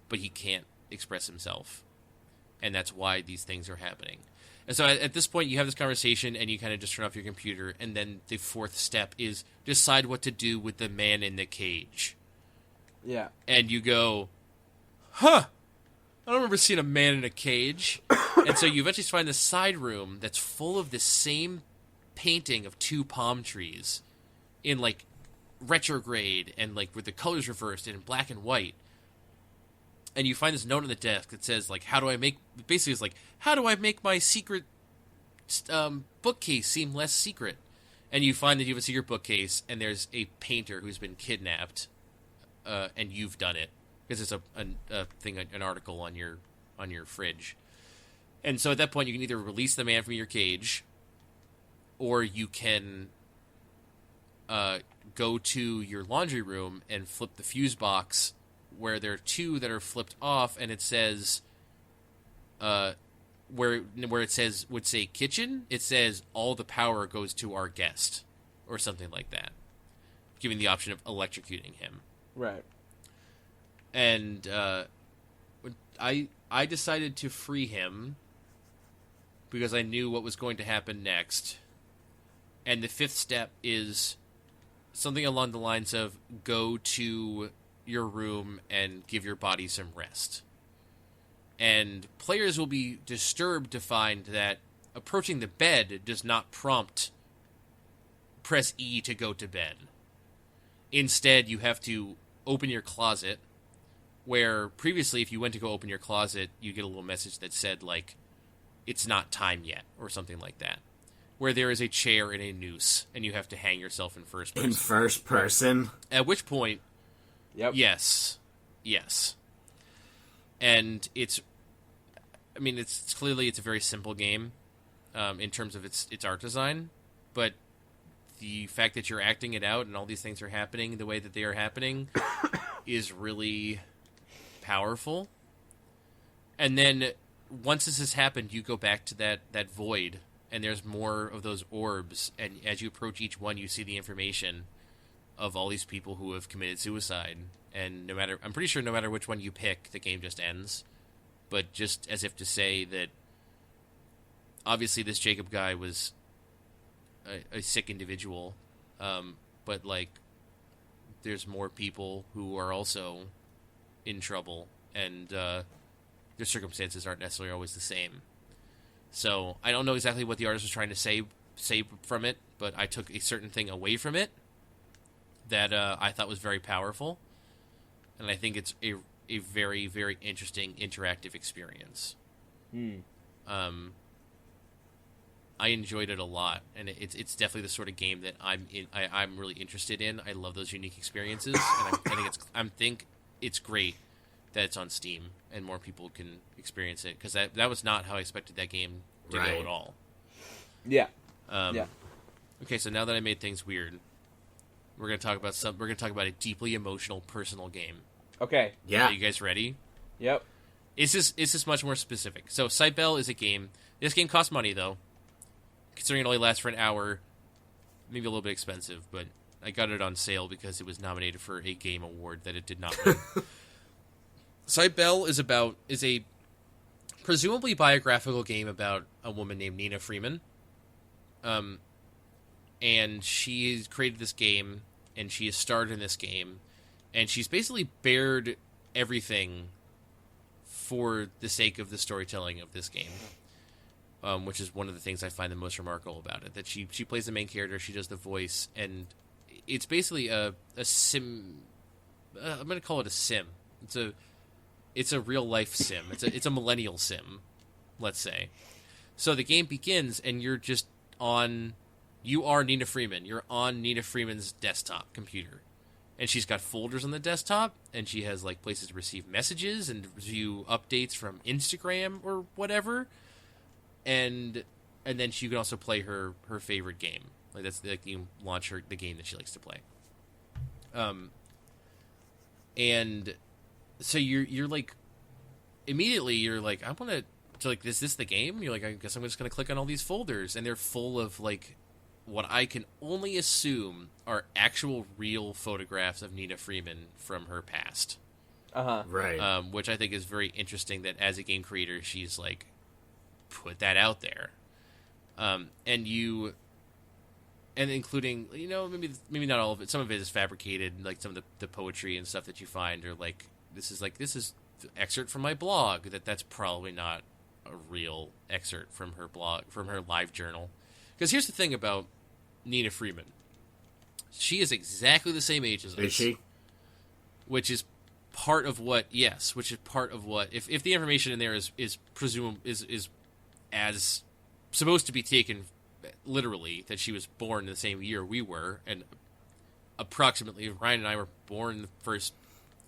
but he can't express himself. And that's why these things are happening. And so at this point, you have this conversation, and you kind of just turn off your computer, and then the 4th step is decide what to do with the man in the cage. Yeah. And you go, huh! I don't remember seeing a man in a cage. And so you eventually find this side room that's full of this same painting of 2 palm trees in, like, retrograde and, like, with the colors reversed and in black and white. And you find this note on the desk that says, like, how do I make my secret bookcase seem less secret? And you find that you have a secret bookcase, and there's a painter who's been kidnapped, and you've done it because it's a thing, an article on your fridge. And so at that point, you can either release the man from your cage, or you can go to your laundry room and flip the fuse box where there are two that are flipped off, and it says, where it says would say kitchen, it says all the power goes to our guest, or something like that, giving the option of electrocuting him. Right. And I decided to free him because I knew what was going to happen next. And the fifth step is something along the lines of go to your room and give your body some rest. And players will be disturbed to find that approaching the bed does not prompt press E to go to bed. Instead, you have to open your closet, where previously if you went to go open your closet, you get a little message that said, like, it's not time yet, or something like that. Where there is a chair and a noose, and you have to hang yourself in first person. In first person? At which point, Yep. yes. And it's clearly a very simple game in terms of its art design, but the fact that you're acting it out and all these things are happening the way that they are happening is really powerful. And then once this has happened, you go back to that void, and there's more of those orbs, and as you approach each one, you see the information of all these people who have committed suicide. And I'm pretty sure no matter which one you pick, the game just ends. But just as if to say that obviously this Jacob guy was a sick individual, but like there's more people who are also in trouble, and their circumstances aren't necessarily always the same. So I don't know exactly what the artist was trying to say from it, but I took a certain thing away from it that I thought was very powerful, and I think it's a very, very interesting interactive experience. I enjoyed it a lot, and it's definitely the sort of game that I'm really interested in. I love those unique experiences, and I think it's great that it's on Steam and more people can experience it, because that was not how I expected that game to go at all. Yeah. Okay, so now that I made things weird, we're gonna talk about a deeply emotional, personal game. Okay. Yeah. Are you guys ready? Yep. It's just much more specific. So, Sightbell is a game. This game costs money, though. Considering it only lasts for an hour, maybe a little bit expensive, but I got it on sale because it was nominated for a game award that it did not win. Sightbell is a presumably biographical game about a woman named Nina Freeman. And she has created this game, and she has starred in this game, and she's basically bared everything for the sake of the storytelling of this game, which is one of the things I find the most remarkable about it. That she plays the main character, she does the voice, and it's basically a sim. I'm going to call it a sim. It's a real life sim. It's a millennial sim, let's say. So the game begins, and you're just on. You are Nina Freeman. You're on Nina Freeman's desktop computer. And she's got folders on the desktop, and she has like places to receive messages and view updates from Instagram or whatever. And then you can also play her favorite game. Like that's like you launch the game that she likes to play. And so you're like immediately you're like, I want to. So like, is this the game? You're like, I guess I'm just gonna click on all these folders, and they're full of like what I can only assume are actual real photographs of Nina Freeman from her past. Right. Which I think is very interesting that as a game creator, she's like put that out there. And including, maybe not all of it. Some of it is fabricated, like some of the poetry and stuff that you find are like, this is the excerpt from my blog. That's probably not a real excerpt from her blog, from her live journal. Because here's the thing about Nina Freeman. She is exactly the same age as us. Is she? Which is part of what, yes, if the information in there is as supposed to be taken literally that she was born the same year we were, and approximately Ryan and I were born the first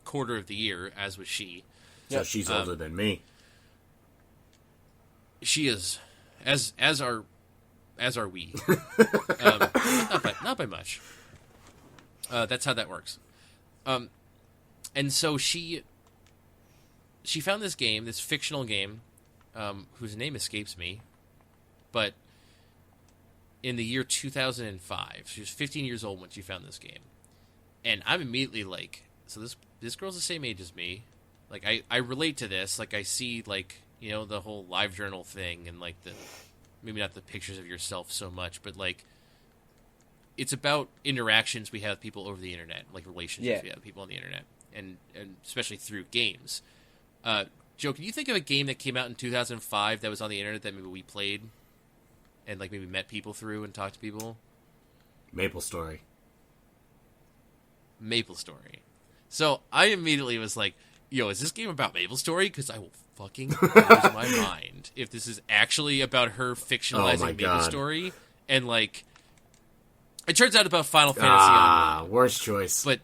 quarter of the year, as was she. So she's older than me. She is, as are we. Not by much. That's how that works. And so she found this game, this fictional game, whose name escapes me, but in the year 2005, she was 15 years old when she found this game, and I'm immediately like, so this girl's the same age as me. Like, I relate to this. Like, I see, like, you know, the whole live journal thing, and like maybe not the pictures of yourself so much, but like, it's about interactions we have with people over the internet, like relationships we have with people on the internet, and especially through games. Joe, can you think of a game that came out in 2005 that was on the internet that maybe we played and like maybe met people through and talked to people? Maple Story. So I immediately was like, yo, is this game about Maple Story? Because I will fucking lose my mind if this is actually about her fictionalizing Maple Story. And like, it turns out about Final Fantasy. Worst choice. But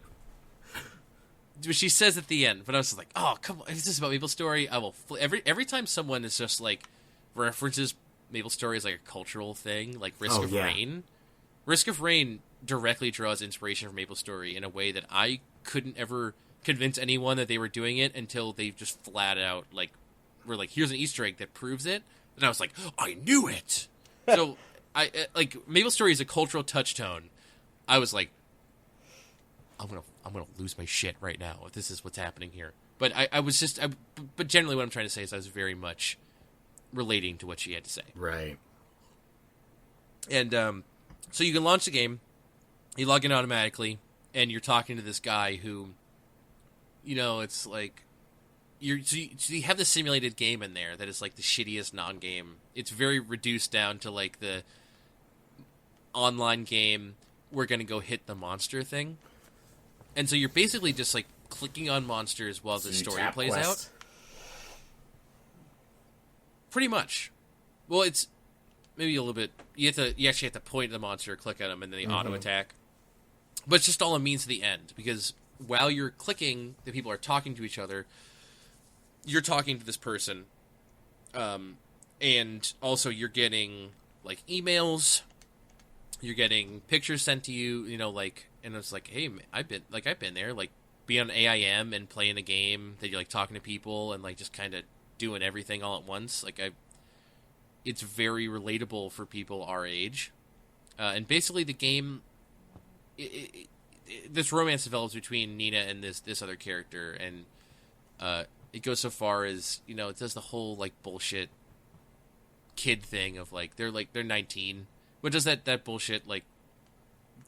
she says at the end, but I was like, oh, come on, is this about Maple Story? I will every time someone is just like references Maple Story as like a cultural thing, like Risk of Rain. Risk of Rain directly draws inspiration from Maple Story in a way that I couldn't ever convince anyone that they were doing it until they just flat out like were like, here's an Easter egg that proves it. And I was like, I knew it. So I like Maple Story is a cultural touchstone. I was like, I'm gonna lose my shit right now if this is what's happening here. But but generally what I'm trying to say is I was very much relating to what she had to say. Right. And so you can launch the game, you log in automatically, and you're talking to this guy who, you know, it's like so you have the simulated game in there that is like the shittiest non-game. It's very reduced down to like the online game, we're gonna go hit the monster thing. And so you're basically just like clicking on monsters while the story plays out. Pretty much. Well, it's maybe a little bit. You actually have to point at the monster, click at them, and then they auto attack. But it's just all a means to the end, because while you're clicking, the people are talking to each other. You're talking to this person, and also you're getting like emails. You're getting pictures sent to you. You know, like. And it's like, hey, I've been there, like, be on AIM and playing a game that you're, like, talking to people and, like, just kind of doing everything all at once. Like, it's very relatable for people our age. And basically the game, this romance develops between Nina and this other character, and it goes so far as, you know, it does the whole, like, bullshit kid thing of, like, they're 19, but does that bullshit, like,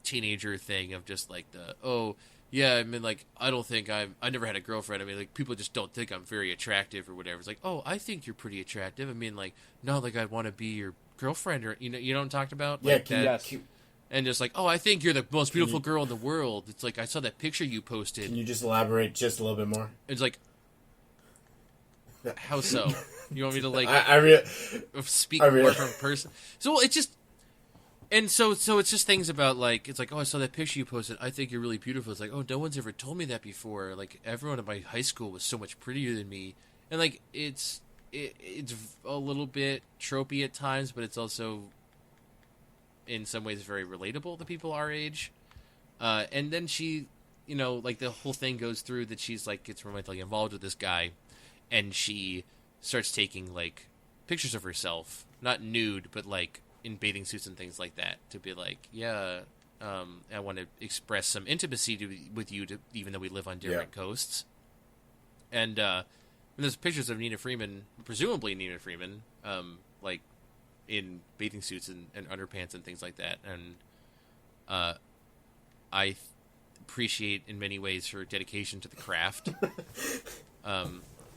teenager thing of just like I mean, like, I don't think I never had a girlfriend. I mean, like, people just don't think I'm very attractive or whatever. It's like, oh, I think you're pretty attractive. I mean, like, not like I'd want to be your girlfriend, or, you know what I'm talking about? Like, and just like, oh, I think you're the most beautiful girl in the world. It's like, I saw that picture you posted. Can you just elaborate just a little bit more? It's like, how so? You want me to like speak more from a person? So it's just. And so it's just things about, like, it's like, oh, I saw that picture you posted. I think you're really beautiful. It's like, oh, no one's ever told me that before. Like, everyone in my high school was so much prettier than me. And, like, it's a little bit tropey at times, but it's also, in some ways, very relatable to people our age. And then she, you know, like, the whole thing goes through that she's, like, gets romantically involved with this guy. And she starts taking, like, pictures of herself. Not nude, but, like, in bathing suits and things like that, to be like, I want to express some intimacy with you, even though we live on different coasts. And there's pictures of Nina Freeman, presumably Nina Freeman, like in bathing suits and underpants and things like that. And I appreciate in many ways her dedication to the craft.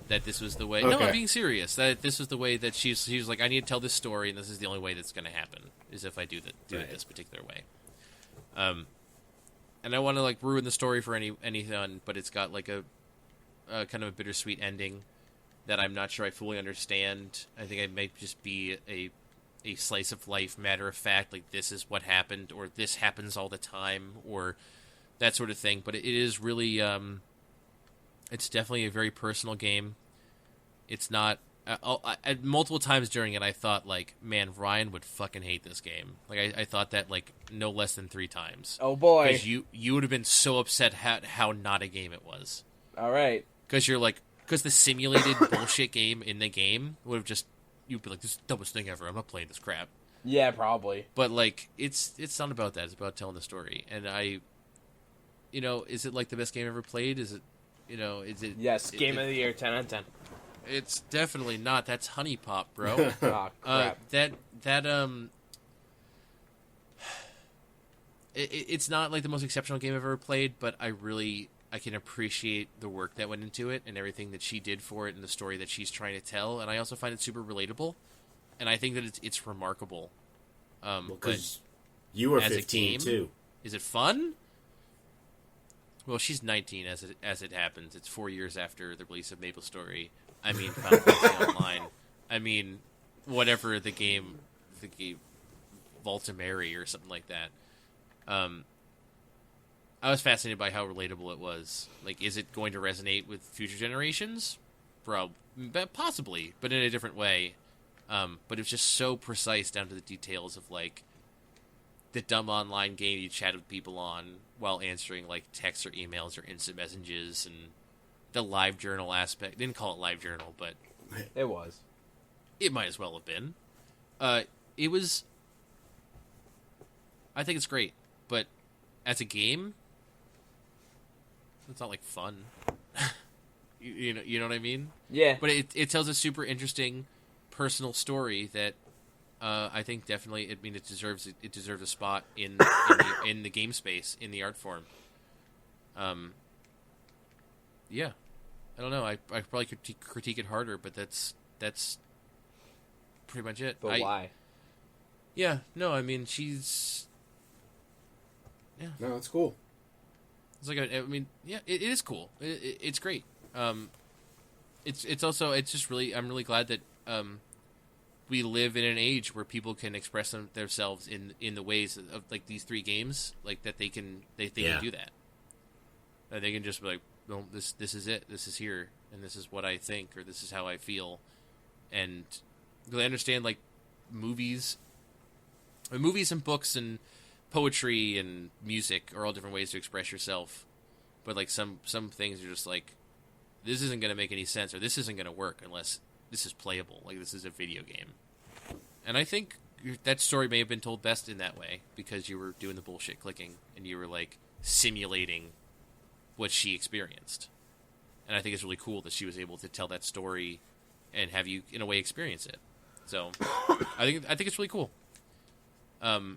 That this was the way. Okay. No, I'm being serious. That this was the way that she's like, I need to tell this story, and this is the only way that's going to happen, is if I do it this particular way. And I want to like ruin the story for anyone, but it's got like a kind of a bittersweet ending that I'm not sure I fully understand. I think it might just be a a slice of life, matter of fact, like this is what happened, or this happens all the time, or that sort of thing. But it is really, it's definitely a very personal game. It's not. Multiple times during it, I thought, like, man, Ryan would fucking hate this game. Like, I thought that, like, no less than 3 times. Oh, boy. Because you would have been so upset how not a game it was. All right. Because the simulated bullshit game in the game would have just, you'd be like, this is the dumbest thing ever. I'm not playing this crap. Yeah, probably. But, like, it's not about that. It's about telling the story. And is it, like, the best game ever played? Is it, is it... Yes, game of the year, 10 out of 10. It's definitely not. That's Honey Pop, bro. Oh, crap. It's not like the most exceptional game I've ever played, but I can appreciate the work that went into it and everything that she did for it and the story that she's trying to tell. And I also find it super relatable, and I think that it's remarkable. Because you were 15 too. Is it fun? Well, she's 19 as it happens. It's 4 years after the release of MapleStory. I mean, Final Fantasy Online. I mean, whatever the game, Voltimeri or something like that. I was fascinated by how relatable it was. Like, is it going to resonate with future generations? Possibly, but in a different way. But it's just so precise down to the details of, like, the dumb online game you chat with people on while answering, like, texts or emails or instant messages, and the live journal aspect. They didn't call it live journal, but it was. It might as well have been. It was. I think it's great, but as a game, it's not like fun. you know what I mean? Yeah. But it tells a super interesting personal story that I think definitely. It deserves a spot in the game space, in the art form. Yeah, I don't know. I probably could critique it harder, but that's pretty much it. But why? Yeah, no, I mean she's. Yeah, no, it's cool. It's like it is cool. It's great. It's also just really. I'm really glad that we live in an age where people can express themselves in the ways of like these 3 games, like that they can do that. They can just be like, well, this is it. This is here, and this is what I think, or this is how I feel. And I understand, like, movies and books and poetry and music are all different ways to express yourself. But, like, some things are just like, this isn't going to make any sense, or this isn't going to work unless this is playable. Like, this is a video game. And I think that story may have been told best in that way, because you were doing the bullshit clicking, and you were, like, simulating what she experienced. And I think it's really cool that she was able to tell that story and have you, in a way, experience it. So, I think it's really cool. I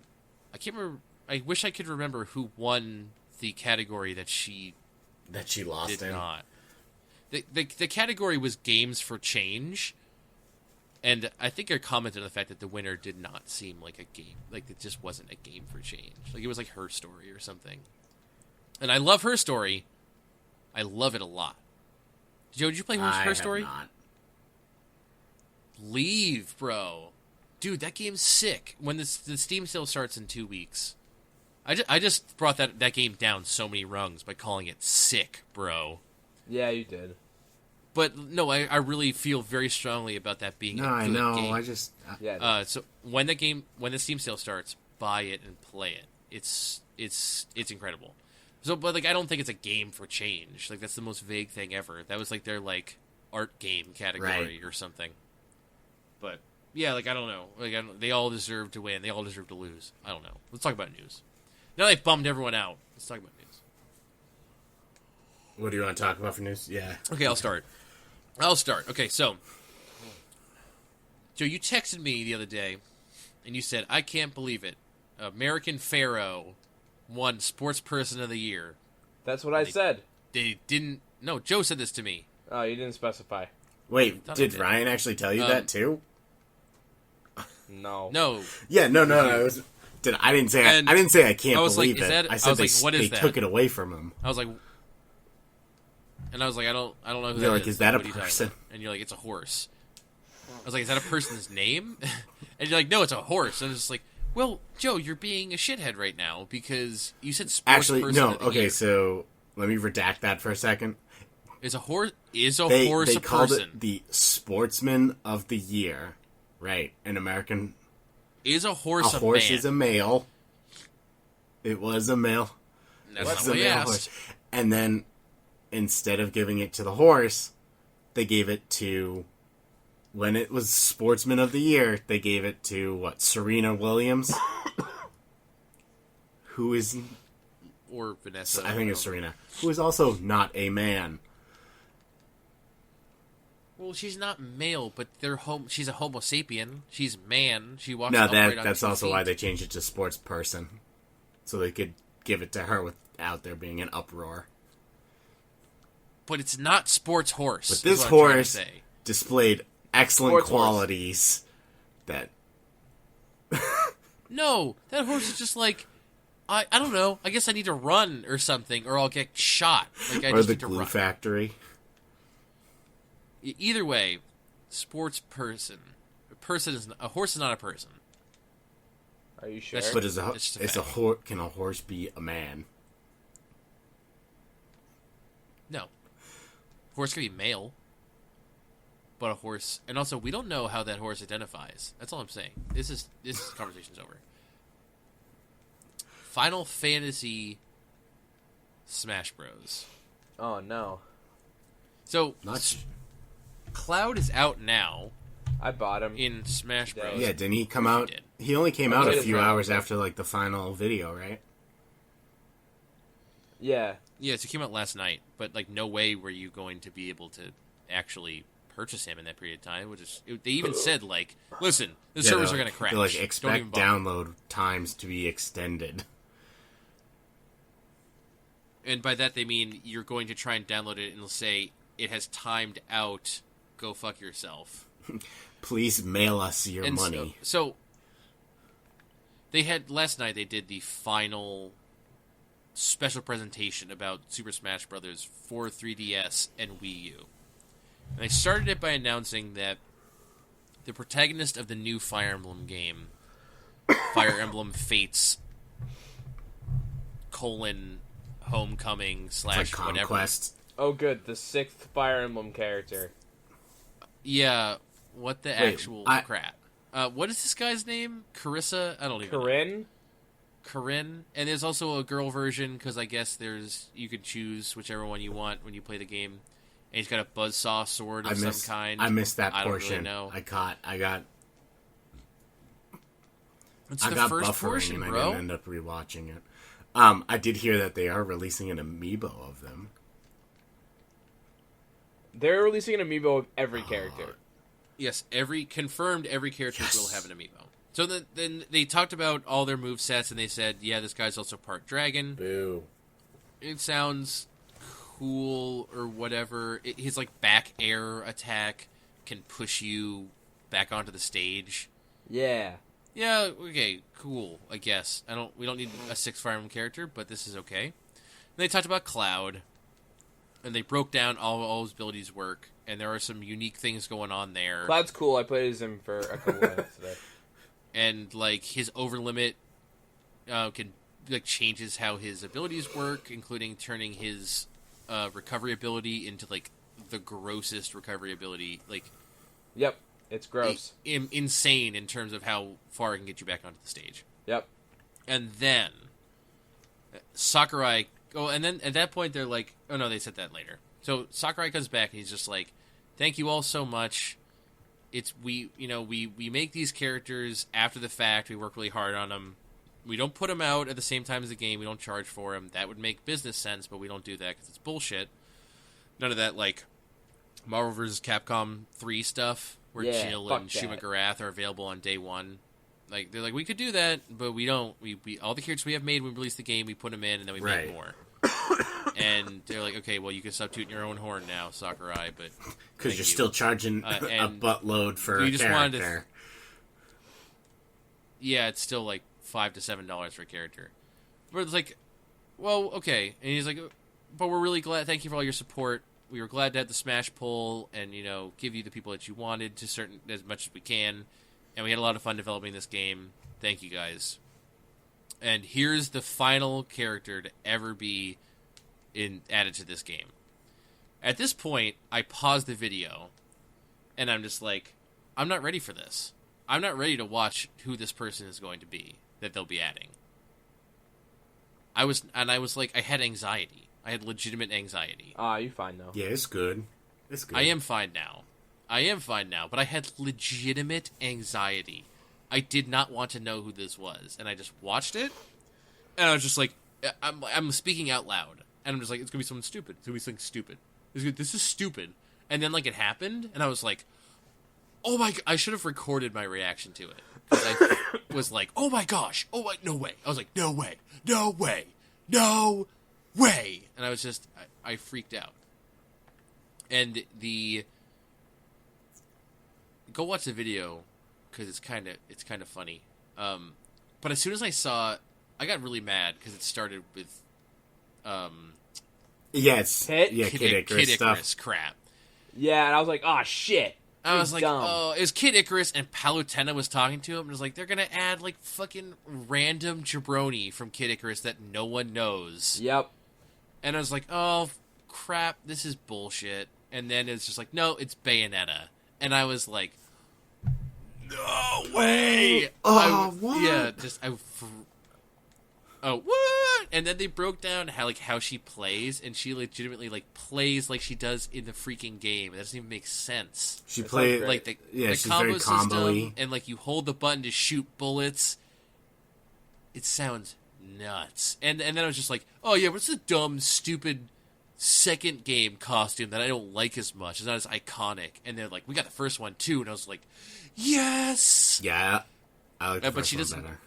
can't remember. I wish I could remember who won the category that she lost did in. Not. The category was Games for Change, and I think I commented on the fact that the winner did not seem like a game. Like, it just wasn't a game for change. Like, it was like her story or something. And I love her story. I love it a lot. Joe, did you play her story? I have not. Leave, bro. Dude, that game's sick. When the Steam sale starts in 2 weeks, I just brought that game down so many rungs by calling it sick, bro. Yeah, you did. But no, I really feel very strongly about that being a good game. I just so when the Steam sale starts, buy it and play it. It's incredible. So, but like, I don't think it's a game for change. Like, that's the most vague thing ever. That was like their like art game category or something. But yeah, like, I don't know. Like, they all deserve to win. They all deserve to lose. I don't know. Let's talk about news. Now they've bummed everyone out. Let's talk about news. What do you want to talk about for news? Yeah. Okay, I'll start. Okay, so Joe, you texted me the other day, and you said, "I can't believe it. American Pharaoh won Sports Person of the Year." That's what I said. They didn't. No, Joe said this to me. Oh, you didn't specify. Wait, did Ryan actually tell you that too? No. No. Yeah, no. I didn't say I can't believe it. I said they took it away from him. I was like, I don't know who You're that like, is that a What are you talking person? about? And you're like, it's a horse. I was like, is that a person's name? And you're like, no, it's a horse. And I'm just like, well, Joe, you're being a shithead right now because you said sports Actually, person no. of the Okay, year. so let me redact that for a second. Is a horse They a called person? it the Sportsman of the Year, right? An American. Is a horse A horse man? is a male. It was a male. That's It was not a what I male asked. horse. And then instead of giving it to the horse, they gave it to. When it was Sportsman of the Year, they gave it to what? Serena Williams, who is Or Vanessa. I think it's Serena, who is also not a man. Well, she's not male, but she's a Homo sapien. She's man. She walks No, upright on that's 2 also feet. why they changed it to sports person, so they could give it to her without there being an uproar. But it's not sports horse. But is this what I'm trying to horse say. displayed excellent Sports horse. qualities. That No, that horse is just like, I don't know. I guess I need to run or something, or I'll get shot. Like I or just the need to glue run. factory. Either way, sports person. A horse is not a person. Are you sure? That's- But It's just a fact. can a horse be a man? No, horse can be male, but a horse, and also we don't know how that horse identifies. That's all I'm saying. This conversation's over. Final Fantasy Smash Bros. Oh no, So Not. Cloud is out now I bought him. in Smash Bros. Yeah, didn't he come Of out? course he did. He only came I out played a it few for- hours after like the final video, right? Yeah, Yeah, so it came out last night, but like no way were you going to be able to actually purchase him in that period of time. They even said like, listen, the servers are they're going to crash. They're like Don't even expect bother. download times to be extended. And by that they mean you're going to try and download it and it'll say it has timed out. Go fuck yourself. Please mail us your And money. So they had last night. They did the final special presentation about Super Smash Bros. For 3DS and Wii U. And they started it by announcing that the protagonist of the new Fire Emblem game, Fire Emblem Fates: Homecoming / It's like whatever. Conquest. Oh, good. The 6th Fire Emblem character. Yeah, what the Wait, actual I- crap? What is this guy's name? Carissa? I don't even know. Corinne? Corinne. And there's also a girl version because I guess you could choose whichever one you want when you play the game. And he's got a buzzsaw sword of some kind. I missed that I don't portion. really know. I got It's I the got first buffering portion, and I bro. didn't end up rewatching it. I did hear that they are releasing an amiibo of them. They're releasing an amiibo of every character. Yes, every character Yes. will have an amiibo. So then they talked about all their movesets and they said, yeah, this guy's also part dragon. Boo. It sounds cool or whatever. His like back air attack can push you back onto the stage. Yeah. Yeah, okay, cool. I guess we don't need a 6 Fire Emblem character, but this is okay. And they talked about Cloud, and they broke down all his abilities work, and there are some unique things going on there. Cloud's cool. I played as him for a couple minutes today. And like his overlimit can like changes how his abilities work, including turning his recovery ability into like the grossest recovery ability, like Yep. It's gross. insane in terms of how far it can get you back onto the stage. Yep. And then Sakurai. Oh, and then at that point they're like, oh no, they said that later. So Sakurai comes back and he's just like, "Thank you all so much. We make these characters after the fact. We work really hard on them. We don't put them out at the same time as the game. We don't charge for them. That would make business sense, but we don't do that because it's bullshit. None of that like Marvel vs. Capcom 3 stuff where Yeah, Jill fuck and Shuma that. Garath are available on day one. Like they're like, we could do that, but we don't. We all the characters we have made, we release the game, we put them in, and then we Right. make more. And they're like, okay, well, you can stop tooting your own horn now, Sakurai, but Because thank you're you. still charging a and buttload for we a just wanted to- character. Yeah, it's still like $5 to $7 for a character. But it's like, well, okay. And he's like, but we're really glad. Thank you for all your support. we were glad to have the Smash poll and, give you the people that you wanted as much as we can. And we had a lot of fun developing this game. Thank you guys. And here's the final character to ever be added to this game. At this point, I paused the video, and I'm just like, I'm not ready for this. I'm not ready to watch who this person is going to be that they'll be adding. I was like, I had anxiety. I had legitimate anxiety. You're fine now. Yeah, it's good. It's good. I am fine now, but I had legitimate anxiety. I did not want to know who this was, and I just watched it, and I was just like, I'm speaking out loud, and I'm just like, it's gonna be something stupid. It's gonna be something stupid. This is stupid. And then, it happened, and I was like, oh my, I should have recorded my reaction to it. Because I was like, oh my gosh, no way. I was like, no way, no way, no way. And I was just, I freaked out. And go watch the video, because it's kind of funny. But as soon as I saw, I got really mad, because it started with, yes, Kid Icarus stuff. Crap. Yeah, and I was like, oh shit. I was like, dumb. oh, it was Kid Icarus, and Palutena was talking to him, and it was like, they're gonna add, fucking random jabroni from Kid Icarus that no one knows. Yep. And I was like, oh, crap, this is bullshit. And then it's just like, no, it's Bayonetta. And I was like, no way! What? Yeah, what? And then they broke down how she plays, and she legitimately plays like she does in the freaking game. It doesn't even make sense. She plays the she's combo very combo-y. system, and you hold the button to shoot bullets. It sounds nuts. And then I was just like, oh yeah, what's the dumb, stupid second game costume that I don't like as much? It's not as iconic. And they're like, we got the first one too, and I was like, yes. Yeah, I like the but first she one doesn't. better.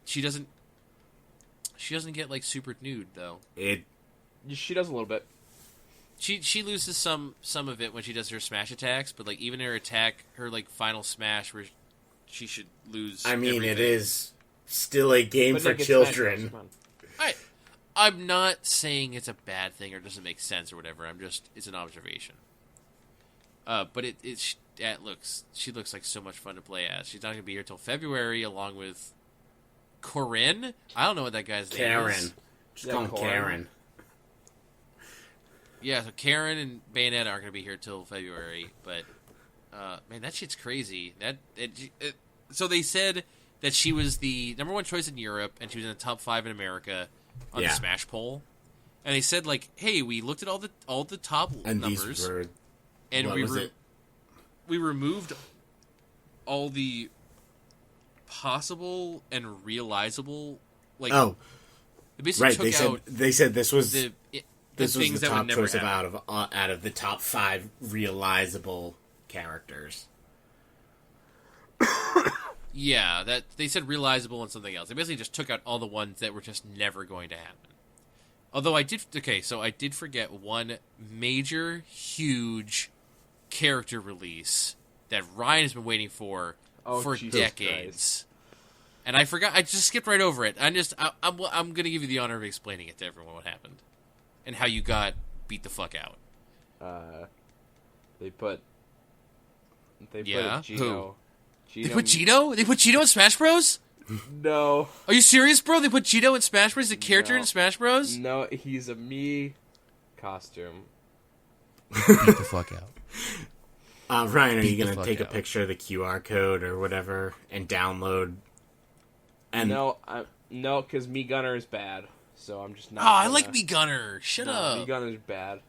She doesn't get super nude though. She does a little bit. She loses some of it when she does her smash attacks, but even her attack, her final smash where she should lose. I mean, everything. It is still a game for children. I'm not saying it's a bad thing or doesn't make sense or whatever. It's an observation. But she looks like so much fun to play as. She's not gonna be here till February, along with Corinne? I don't know what that guy's name is. Just call him Karen. Yeah, so Karen and Bayonetta aren't going to be here till February, but man, that shit's crazy. So they said that she was the number one choice in Europe, and she was in the top 5 in America on the Smash poll. And they said hey, we looked at all the top and numbers, these were, and we removed all the possible and realizable right. They said this was the top choice out of the top 5 realizable characters. Yeah, that they said realizable and something else. They basically just took out all the ones that were just never going to happen. Although I did forget one major, huge character release that Ryan has been waiting for decades. And I forgot. I just skipped right over it. I'm going to give you the honor of explaining it to everyone what happened and how you got beat the fuck out. They put Gino. Who? They put Gino? They put Gino in Smash Bros? No. Are you serious, bro? They put Gino in Smash Bros? The character in Smash Bros? No, he's a Mii costume. Beat the fuck out. Ryan, are you going to take a picture of the QR code or whatever and download? And no, because Mii Gunner is bad. So I'm just not. Oh, I like Mii Gunner. Shut up. Mii Gunner's bad.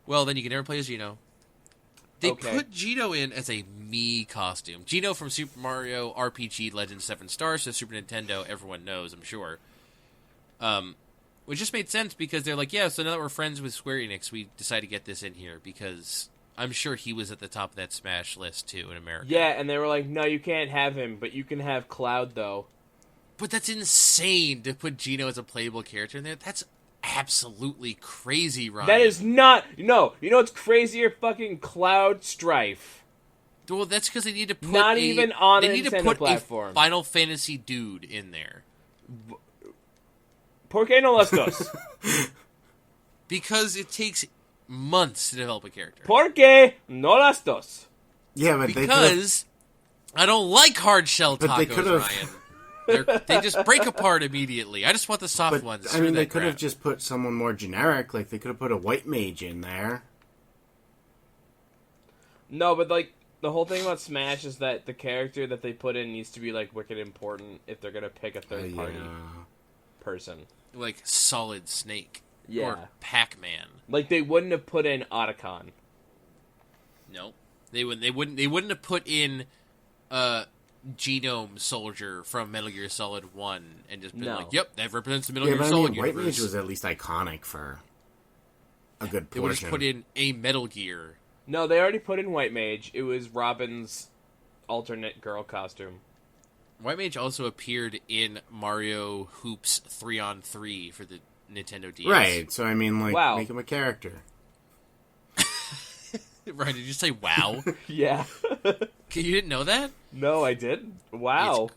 Well, then you can never play as Gino. They put Gino in as a Mii costume. Gino from Super Mario RPG Legend 7 Stars to Super Nintendo, everyone knows, I'm sure. Which just made sense because they're like, yeah, so now that we're friends with Square Enix, we decided to get this in here because I'm sure he was at the top of that Smash list too in America. Yeah, and they were like, no, you can't have him, but you can have Cloud, though. But that's insane to put Gino as a playable character in there. That's absolutely crazy, Ryan. That is not... No, you know what's crazier? Fucking Cloud Strife. Well, that's because they need to put even on a Nintendo platform. A Final Fantasy dude in there. ¿Por qué no las dos? Because it takes months to develop a character. ¿Por qué no las dos? Yeah, but because I don't like hard shell tacos, Ryan. They just break apart immediately. I just want the soft ones. I mean, they could have just put someone more generic. Like, they could have put a white mage in there. No, but, like, the whole thing about Smash is that the character that they put in needs to be, like, wicked important if they're gonna pick a third-party person. Like Solid Snake. Yeah. Or Pac-Man. Like, they wouldn't have put in Otacon. No. They wouldn't have put in Genome Soldier from Metal Gear Solid 1 and just been like, yep, that represents the Metal Gear Solid universe. White Mage was at least iconic for a good portion. They would just put in a Metal Gear. No, they already put in White Mage. It was Robin's alternate girl costume. White Mage also appeared in Mario Hoops 3-on-3 for the Nintendo DS. Right, so I mean, like, make him a character. Right, did you say wow? Yeah. You didn't know that? No, I didn't. Wow.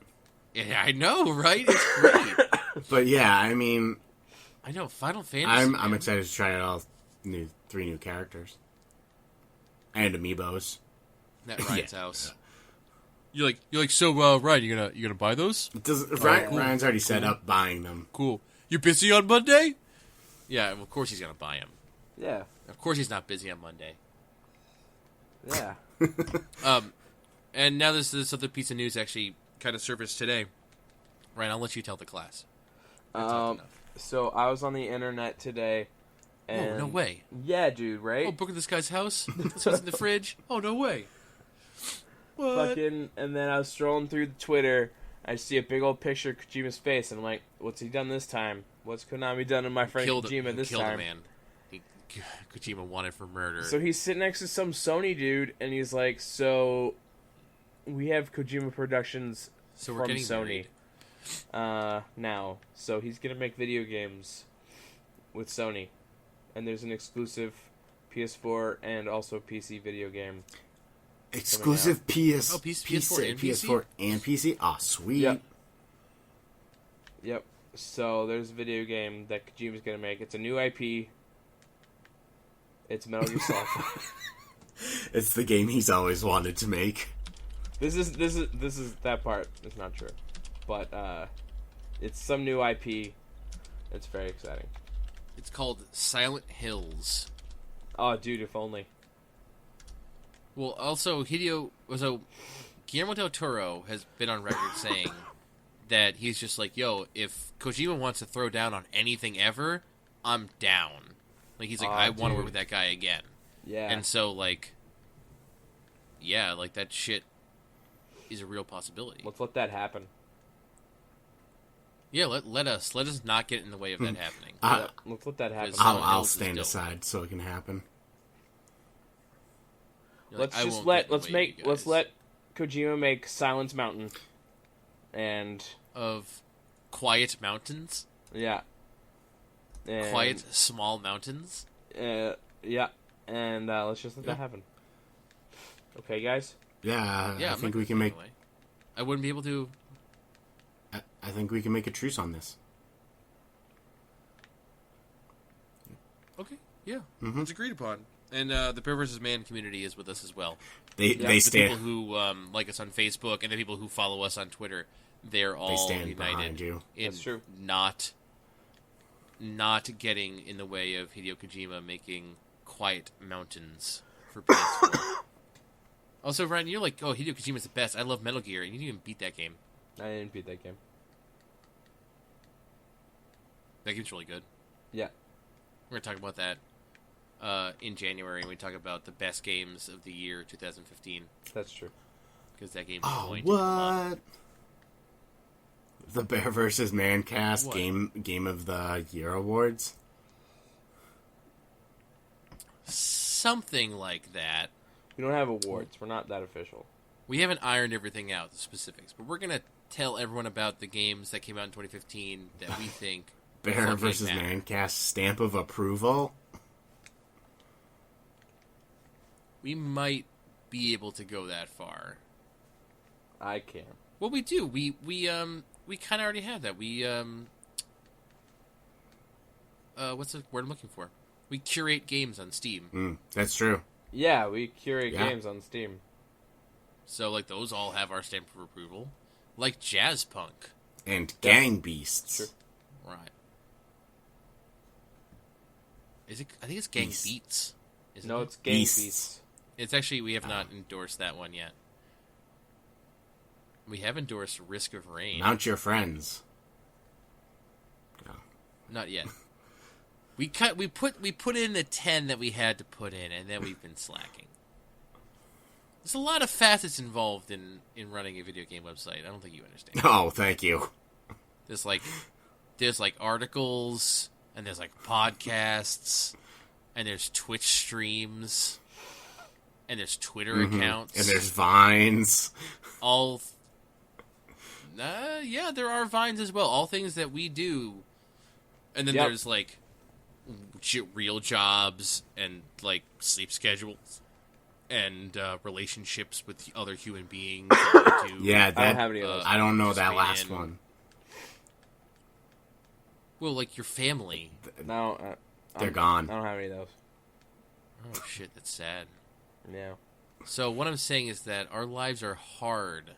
Yeah, I know, right? It's great. But yeah, I mean... I know, Final Fantasy. I'm excited to try out three new characters. And amiibos. At Ryan's house. You're like, so, Ryan, you gonna buy those? Ryan's already set up buying them. Cool. You're busy on Monday? Yeah, well, of course he's gonna buy them. Yeah. Of course he's not busy on Monday. Yeah. And now this other piece of news actually kind of surfaced today. Ryan, I'll let you tell the class. So I was on the internet today. And no way. Yeah, dude, right? Oh, book at this guy's house? This was in the fridge? Oh, no way. What? And then I was scrolling through Twitter. I see a big old picture of Kojima's face, and I'm like, what's he done this time? What's Konami done to my friend Kojima this time? Killed a man. Kojima wanted for murder. So he's sitting next to some Sony dude, and he's like, so we have Kojima Productions so from Sony now. So he's going to make video games with Sony. And there's an exclusive PS4 and also PC video game. Exclusive PS, PS4 and PC? PS4 and PC? Oh, sweet. Yep. So there's a video game that Kojima's going to make. It's a new IP. It's Metal Gear Solid. It's the game he's always wanted to make. This is that part is not true, but it's some new IP. It's very exciting. It's called Silent Hills. Oh, dude, if only. Well, also Guillermo del Toro has been on record saying that he's just like, yo, if Kojima wants to throw down on anything ever, I'm down. Like, he's like, I want to work with that guy again. Yeah. And so, like, yeah, like, that shit is a real possibility. Let's let that happen. Yeah, let us not get in the way of that happening. Let's let that happen. I'll stand aside so it can happen. Like, let's let Kojima make Silence Mountain and of Quiet Mountains. Yeah. And, Quiet small mountains. Yeah, and let's just let that happen. Okay, guys. Yeah, I think we can make. I wouldn't be able to. I think we can make a truce on this. Okay, yeah, it's agreed upon. And the Bear vs. Man community is with us as well. They stand. The people who like us on Facebook and the people who follow us on Twitter, they're all united in not getting in the way of Hideo Kojima making Quiet Mountains for PS4. Also, Ryan, you're like, oh, Hideo Kojima's the best. I love Metal Gear, and you didn't even beat that game. I didn't beat that game. That game's really good. Yeah. We're going to talk about that in January when we talk about the best games of the year 2015. That's true. Because that game is going to come up. The Bear vs. Man cast game of the Year awards? Something like that. We don't have awards. We're not that official. We haven't ironed everything out, the specifics. But we're going to tell everyone about the games that came out in 2015 that we think... Bear vs. Man cast stamp of approval? We might be able to go that far. I can't. Well, we do. We kind of already have that. We what's the word I'm looking for? We curate games on Steam. That's true. Yeah, we curate games on Steam. So, like, those all have our stamp of approval. Like Jazz Punk. And Gang Beasts. Sure. Right. Is it? I think it's Gang Beats. No, it's Gang Beasts. It's actually, we have not endorsed that one yet. We have endorsed Risk of Rain. Mount your friends. No. Not yet. We put in the 10 that we had to put in, and then we've been slacking. There's a lot of facets involved in running a video game website. I don't think you understand. Oh, thank you. There's like articles, and there's like podcasts, and there's Twitch streams, and there's Twitter accounts, and there's Vines. Yeah, there are Vines as well. All things that we do, and then there's like real jobs and like sleep schedules and relationships with other human beings. Yeah, I don't have any of those. I don't know that last one. Well, like your family. No, they're gone. I don't have any of those. Oh shit, that's sad. Yeah. So what I'm saying is that our lives are hard.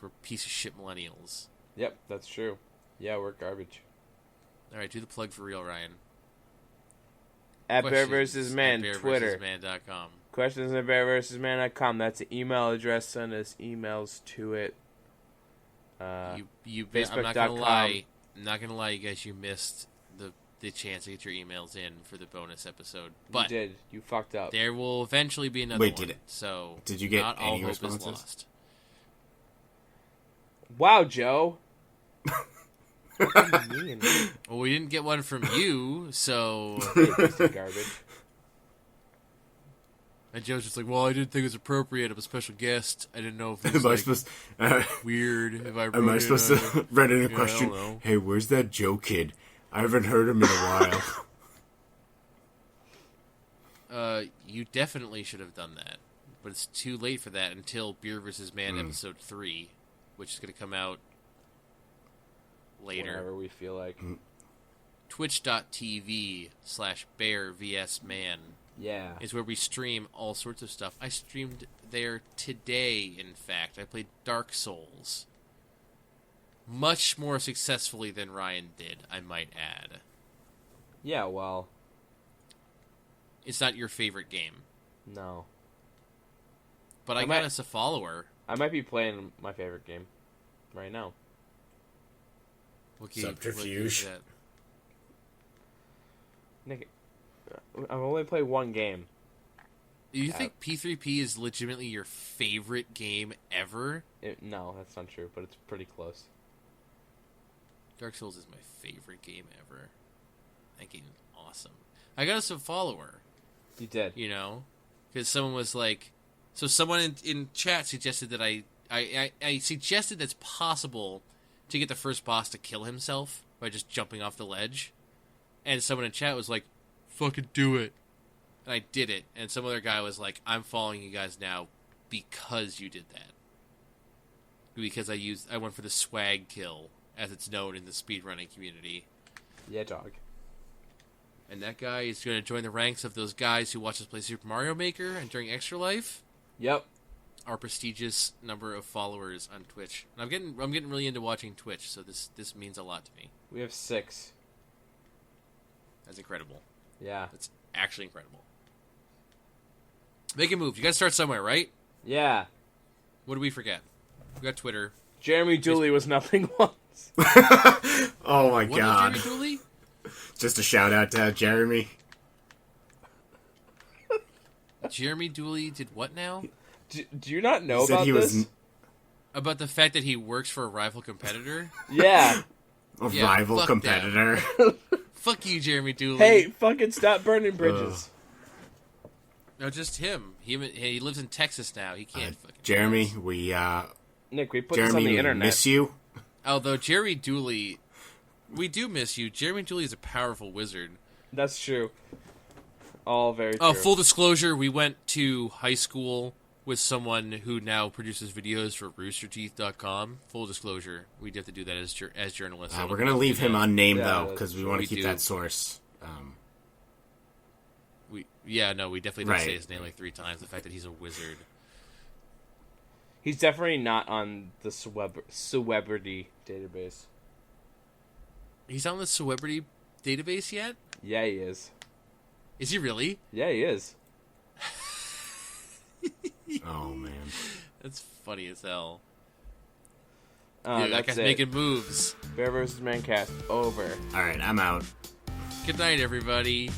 We're piece of shit millennials. Yep, that's true. Yeah, we're garbage. All right, do the plug for real, Ryan. At Bear vs. Man, Twitter. BearVSMan.com. Questions at BearVSMan.com. That's the email address. Send us emails to it. I'm Facebook.com. not gonna lie, you guys. You missed the chance to get your emails in for the bonus episode. But you did. You fucked up. There will eventually be another one. Did it? So did you get not any all responses? hope is lost. Wow, Joe. What do you mean? Well, we didn't get one from you, so. Piece of garbage. And Joe's just like, well, I didn't think it was appropriate. I'm a special guest. I didn't know if it was Am I supposed? weird. If I Am I supposed to write in a question? I don't know. Hey, where's that Joe kid? I haven't heard him in a while. You definitely should have done that, but it's too late for that until Beer vs. Man episode 3, which is going to come out later. Whenever we feel like. Twitch.tv/BearVSMan. Yeah. Is where we stream all sorts of stuff. I streamed there today, in fact. I played Dark Souls. Much more successfully than Ryan did, I might add. Yeah, well. It's not your favorite game. No. But I got us a follower. I might be playing my favorite game right now. Subterfuge. Nick, I've only played one game. You think P3P is legitimately your favorite game ever? No, that's not true, but it's pretty close. Dark Souls is my favorite game ever. That game is awesome. I got us a follower. You did. You know? Because someone was like... So someone in chat suggested that I suggested that it's possible to get the first boss to kill himself by just jumping off the ledge. And someone in chat was like, fucking do it. And I did it. And some other guy was like, I'm following you guys now because you did that. Because I went for the swag kill, as it's known in the speedrunning community. Yeah, dog. And that guy is going to join the ranks of those guys who watch us play Super Mario Maker and during Extra Life. Yep. Our prestigious number of followers on Twitch. And I'm getting really into watching Twitch, so this means a lot to me. We have 6. That's incredible. Yeah. That's actually incredible. Make a move. You got to start somewhere, right? Yeah. What did we forget? We got Twitter. Jeremy Dooley was nothing once. Oh my What god. was Jeremy Dooley? Just a shout out to Jeremy. Jeremy Dooley did what now? Do you not know He said about he this? was About the fact that he works for a rival competitor? Yeah. a Yeah, rival fuck competitor. Fuck you, Jeremy Dooley. Hey, fucking stop burning bridges. No, just him. He lives in Texas now. He can't fucking... Jeremy, Nick, we put this on the we internet. miss you. Although Jeremy Dooley... We do miss you. Jeremy Dooley is a powerful wizard. That's true. All very true. Oh, full disclosure, we went to high school with someone who now produces videos for roosterteeth.com. Full disclosure, we have to do that as journalists. We're going to leave him unnamed, though, that's because we want to keep do. that source Yeah, no, we definitely didn't say his name like 3 times. The fact that he's a wizard. He's definitely not on the celebrity database. He's on the celebrity database yet? Yeah, he is. Is he really? Yeah, he is. Oh, man. That's funny as hell. That guy's it. making moves. Bear vs. Mancast over. All right, I'm out. Good night, everybody.